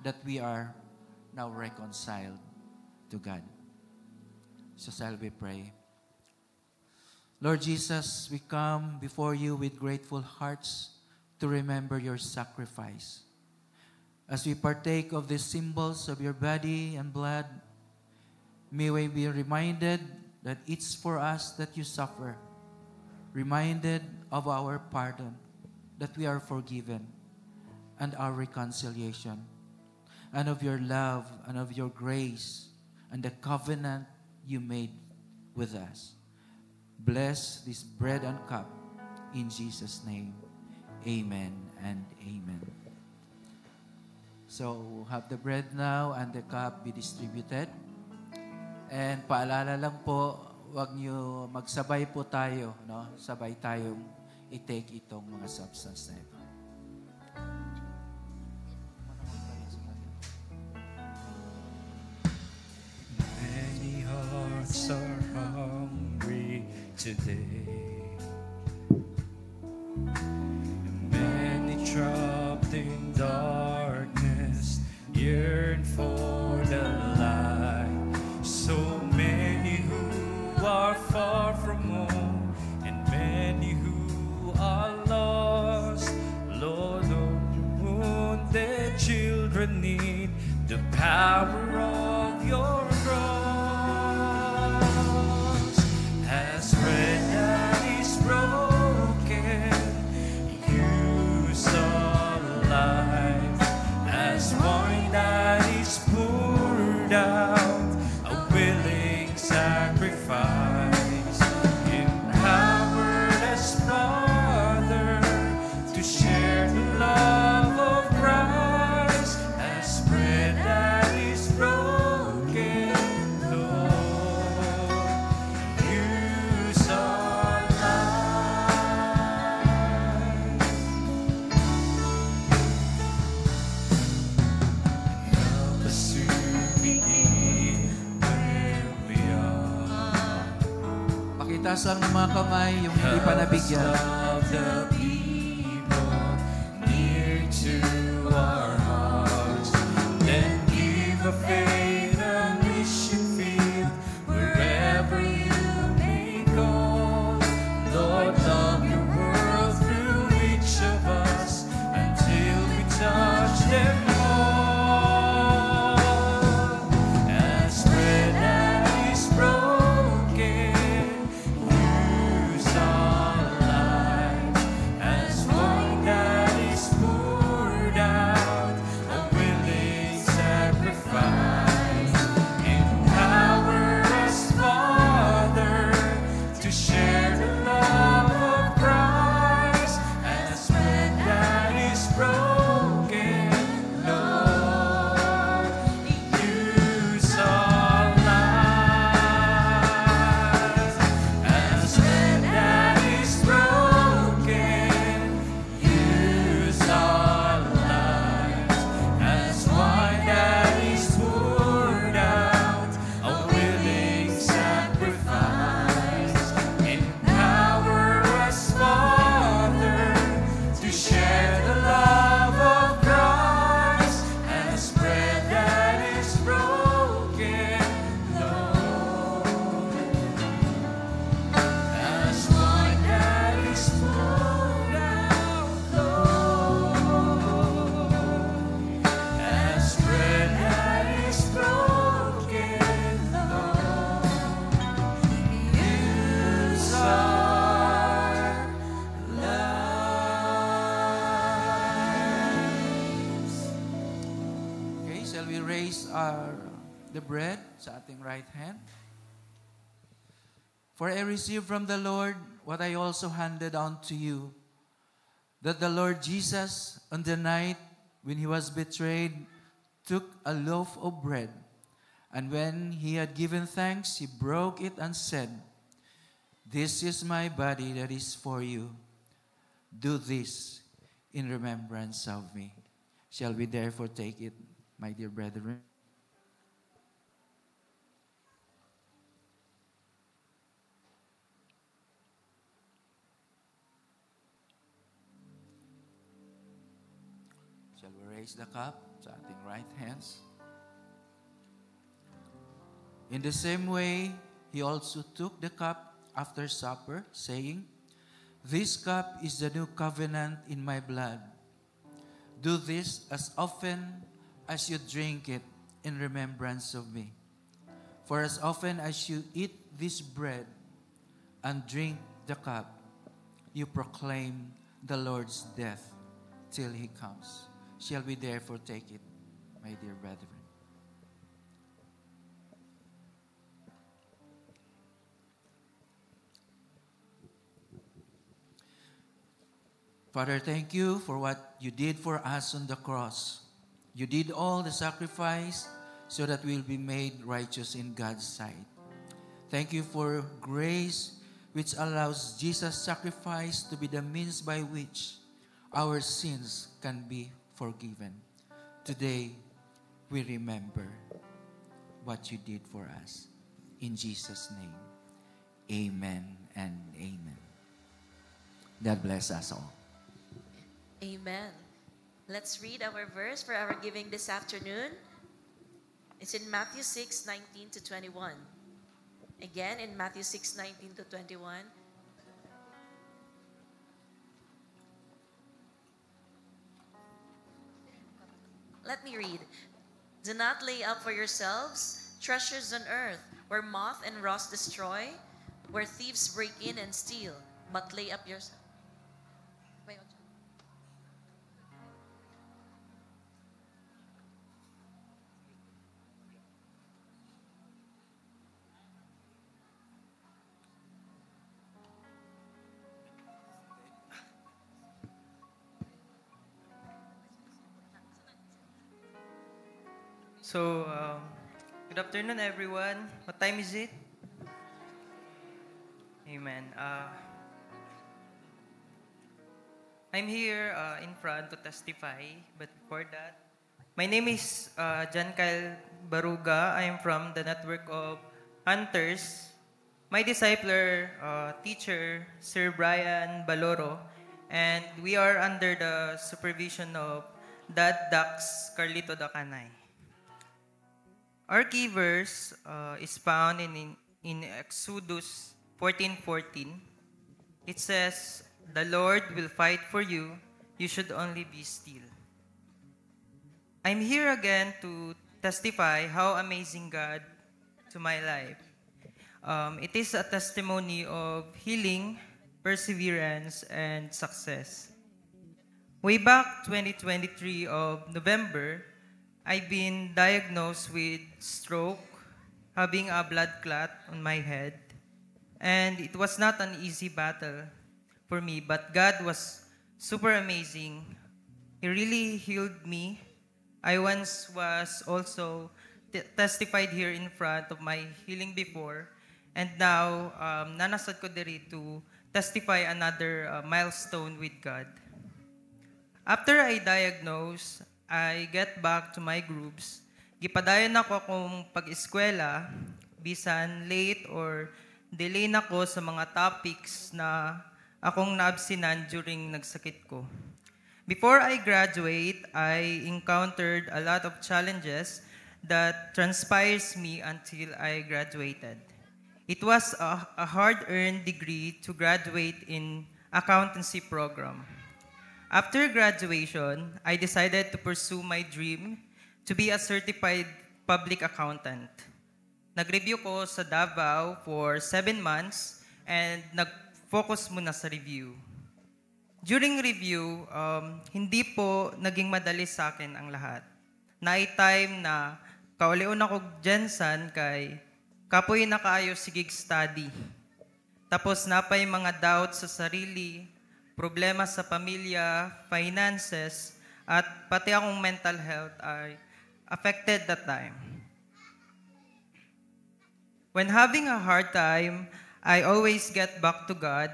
that we are now reconciled to God. So shall we pray? Lord Jesus, we come before You with grateful hearts to remember Your sacrifice. As we partake of the symbols of Your body and blood, may we be reminded that it's for us that You suffer, reminded of our pardon, that we are forgiven, and our reconciliation, and of Your love and of Your grace and the covenant You made with us. Bless this bread and cup in Jesus' name. Amen and amen. So, have the bread now and the cup be distributed. And paalala lang po, wag niyo magsabay po tayo, no? Sabay tayong i-take itong mga substance na ito. Many hearts are hungry today. Many trapped in darkness yearn for the light. So many who are far from home, and many who are lost. Lord, wounded children need the power of Your cross. As bread that is broken, You saw life. As wine that is poured out, a willing sacrifice. Empowered as Father to share the love of Christ. As bread that is broken, Lord, You saw life. Help us to begin where we are. Pakitaas lang ng mga kamay yung hindi pa nabigyan. Of the people near to our hearts, then give a faith and mission field wherever You may go. Lord, love Your world through each of us until we touch them all. As bread that is broken, You saw life. As wine that is poured the bread sa ating right hand. For I received from the Lord what I also handed on to you, that the Lord Jesus, on the night when he was betrayed, took a loaf of bread, and when he had given thanks, he broke it and said, "This is my body that is for you. Do this in remembrance of me." Shall we therefore take it, my dear brethren? Shall we raise the cup sa ating right hands? In the same way, he also took the cup after supper, saying, "This cup is the new covenant in my blood. Do this as often as you drink it in remembrance of me. For as often as you eat this bread and drink the cup, you proclaim the Lord's death till he comes." Shall we therefore take it, my dear brethren? Father, thank you for what you did for us on the cross. You did all the sacrifice so that we'll be made righteous in God's sight. Thank you for grace which allows Jesus' sacrifice to be the means by which our sins can be forgiven. Today, we remember what you did for us. In Jesus' name, amen and amen. God bless us all. Amen. Let's read our verse for our giving this afternoon. It's in Matthew 6:19 to 21. Again, in Matthew 6:19 to 21. Let me read. "Do not lay up for yourselves treasures on earth, where moth and rust destroy, where thieves break in and steal, but lay up yourselves." So, good afternoon, everyone. What time is it? Amen. I'm here in front to testify, but before that, my name is John Kyle Baruga. I am from the network of Hunters. My discipler, teacher, Sir Brian Baloro, and we are under the supervision of Dad Dax Carlito Dacanay. Our key verse is found in Exodus 14:14. It says, "The Lord will fight for you. You should only be still." I'm here again to testify how amazing God to my life. It is a testimony of healing, perseverance, and success. Way back 2023 of November, I've been diagnosed with stroke, having a blood clot on my head. And it was not an easy battle for me, but God was super amazing. He really healed me. I once was also testified here in front of my healing before. And now, nanasad ko diri to testify another milestone with God. After I diagnosed, I get back to my groups. Gipadayon ako akong pag-eskwela, bisan late or delay na ko sa mga topics na akong naabsinan during nagsakit ko. Before I graduate, I encountered a lot of challenges that transpires me until I graduated. It was a hard-earned degree to graduate in accountancy program. After graduation, I decided to pursue my dream to be a certified public accountant. Nag-review ko sa Davao for 7 months and nag-focus muna sa review. During review, hindi po naging madali sa akin ang lahat. Night time na kaulion ako Jensen kay kapoy na kaayo sigig study. Tapos napay mga doubts sa sarili, problema sa pamilya, finances, at pati akong mental health ay affected that time. When having a hard time, I always get back to God.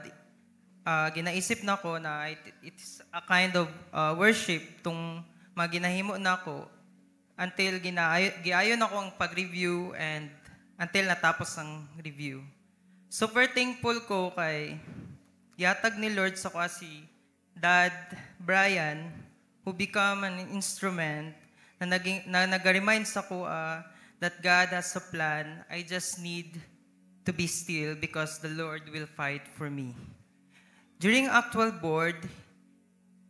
Ginaisip na ko na it's a kind of worship tong mga ginahimo na ko until giayon ako ang pag-review and until natapos ang review. Super thankful ko kay yatag ni Lord sa ko si Dad Brian who become an instrument na nag-remind sa ko that God has a plan. I just need to be still because the Lord will fight for me. During actual board,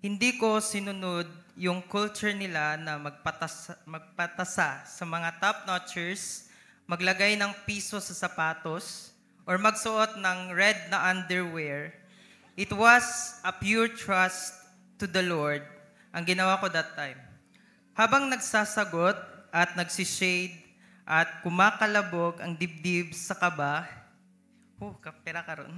hindi ko sinunod yung culture nila na magpatasa sa mga top-notchers, maglagay ng piso sa sapatos, or magsuot ng red na underwear. It was a pure trust to the Lord ang ginawa ko that time. Habang nagsasagot at nagsishade at kumakalabog ang dibdib sa kaba, kapera karon.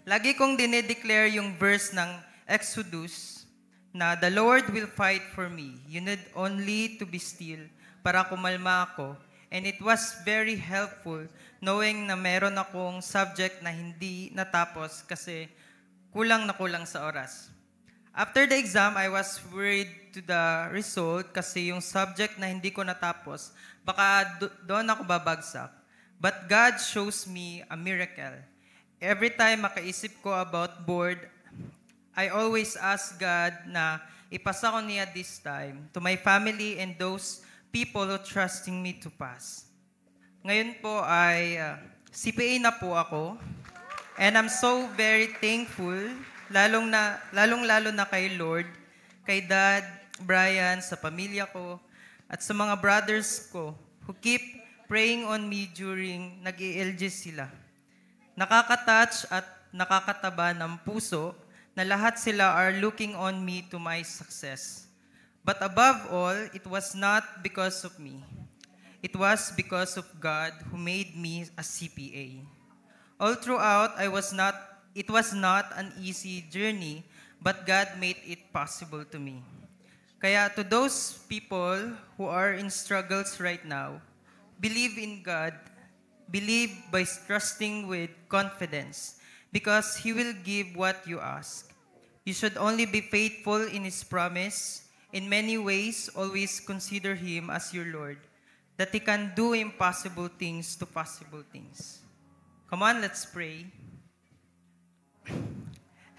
Lagi kong dinedeclare yung verse ng Exodus na the Lord will fight for me. You need only to be still para kumalma ako. And it was very helpful knowing na meron akong subject na hindi natapos kasi kulang sa oras. After the exam, I was worried to the result kasi yung subject na hindi ko natapos, baka doon ako babagsak. But God shows me a miracle. Every time makaisip ko about board, I always ask God na ipasa ko niya this time to my family and those people who trusting me to pass. Ngayon po ay CPA na po ako. And I'm so very thankful, lalong-lalo na kay Lord, kay Dad, Brian, sa pamilya ko, at sa mga brothers ko who keep praying on me during nag-ELG sila. Nakaka-touch at nakakataba ng puso na lahat sila are looking on me to my success. But above all, it was not because of me. It was because of God who made me a CPA. All throughout, it was not an easy journey, but God made it possible to me. Kaya to those people who are in struggles right now, believe in God, believe by trusting with confidence, because He will give what you ask. You should only be faithful in His promise. In many ways, always consider Him as your Lord, that He can do impossible things to possible things. Come on, let's pray.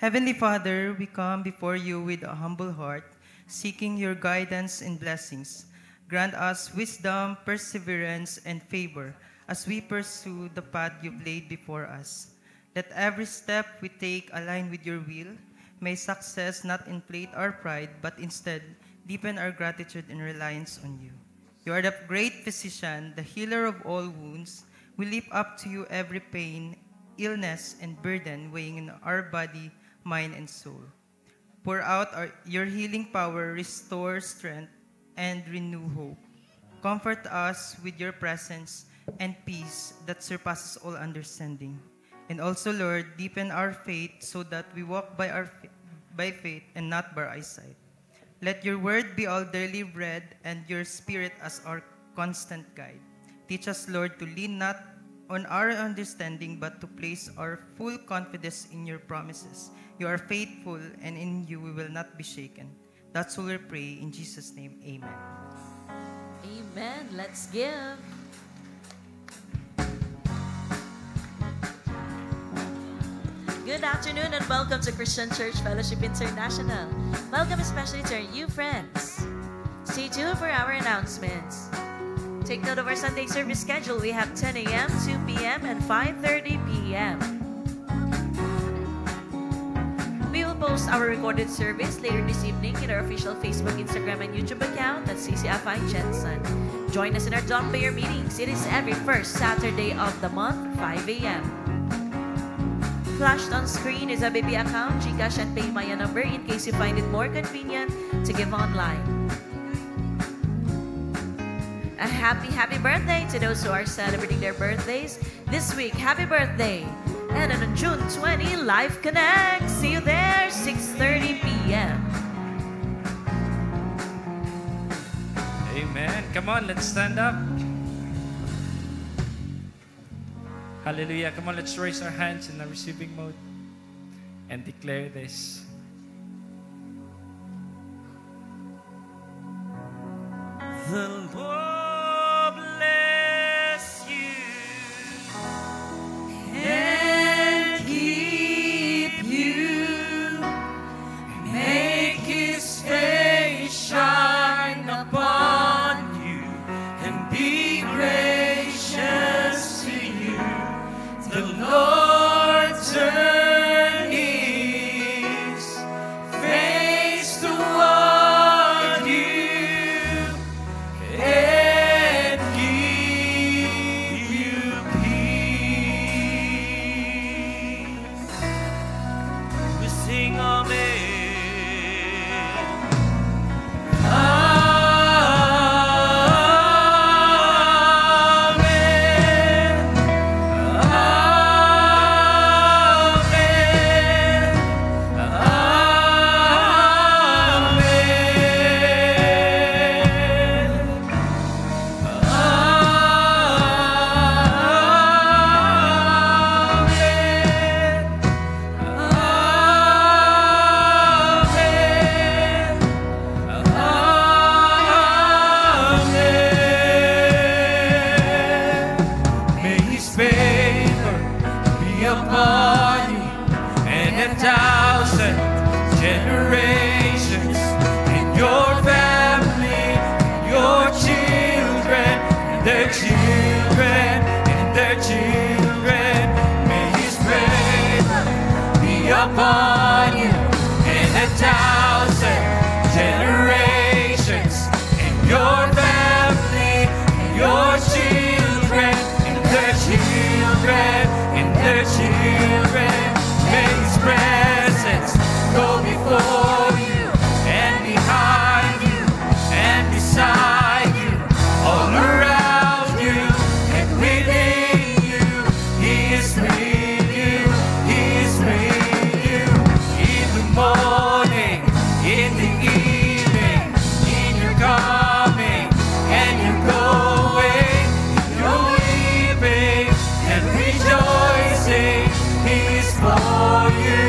Heavenly Father, we come before you with a humble heart, seeking your guidance and blessings. Grant us wisdom, perseverance, and favor as we pursue the path you've laid before us. Let every step we take align with your will. May success not inflate our pride, but instead deepen our gratitude and reliance on you. You are the great physician, the healer of all wounds. We lift up to you every pain, illness, and burden weighing in our body, mind, and soul. Pour out your healing power, restore strength, and renew hope. Comfort us with your presence and peace that surpasses all understanding. And also, Lord, deepen our faith so that we walk by faith and not by eyesight. Let your word be all daily bread and your spirit as our constant guide. Teach us, Lord, to lean not on our understanding but to place our full confidence in your promises. You are faithful, and in you we will not be shaken. That's all we pray. In Jesus' name, amen. Amen. Let's give. Good afternoon and welcome to Christian Church Fellowship International. Welcome especially to our new friends. Stay tuned for our announcements. Take note of our Sunday service schedule. We have 10 a.m., 2 p.m., and 5:30 p.m. We will post our recorded service later this evening in our official Facebook, Instagram, and YouTube account at CCFI Jensen. Join us in our Dawn Prayer meetings. It is every first Saturday of the month, 5 a.m. Flashed on screen is a baby account, GCash and PayMaya number in case you find it more convenient to give online. a happy birthday to those who are celebrating their birthdays this week. Happy birthday. And on June 20, Life Connect. See you there, 6:30 p.m. Amen. Come on, let's stand up. Hallelujah. Come on, let's raise our hands in the receiving mode and declare this. The Lord bless you and keep you. Make His face shine upon you and be gracious to you. The Lord turn His face toward you and give you peace. We sing Amen. May His favor be upon you and 1,000 generations in your family, your children, and their children, and their children. May His favor be upon you and 1,000 generations in your family, your children, and their children, and their children. May His presence go before you and behind you and beside you, all around you and within you. He is with you, He is with you. In the morning, in the evening, in your coming and your going, your weeping and rejoicing. He is for you.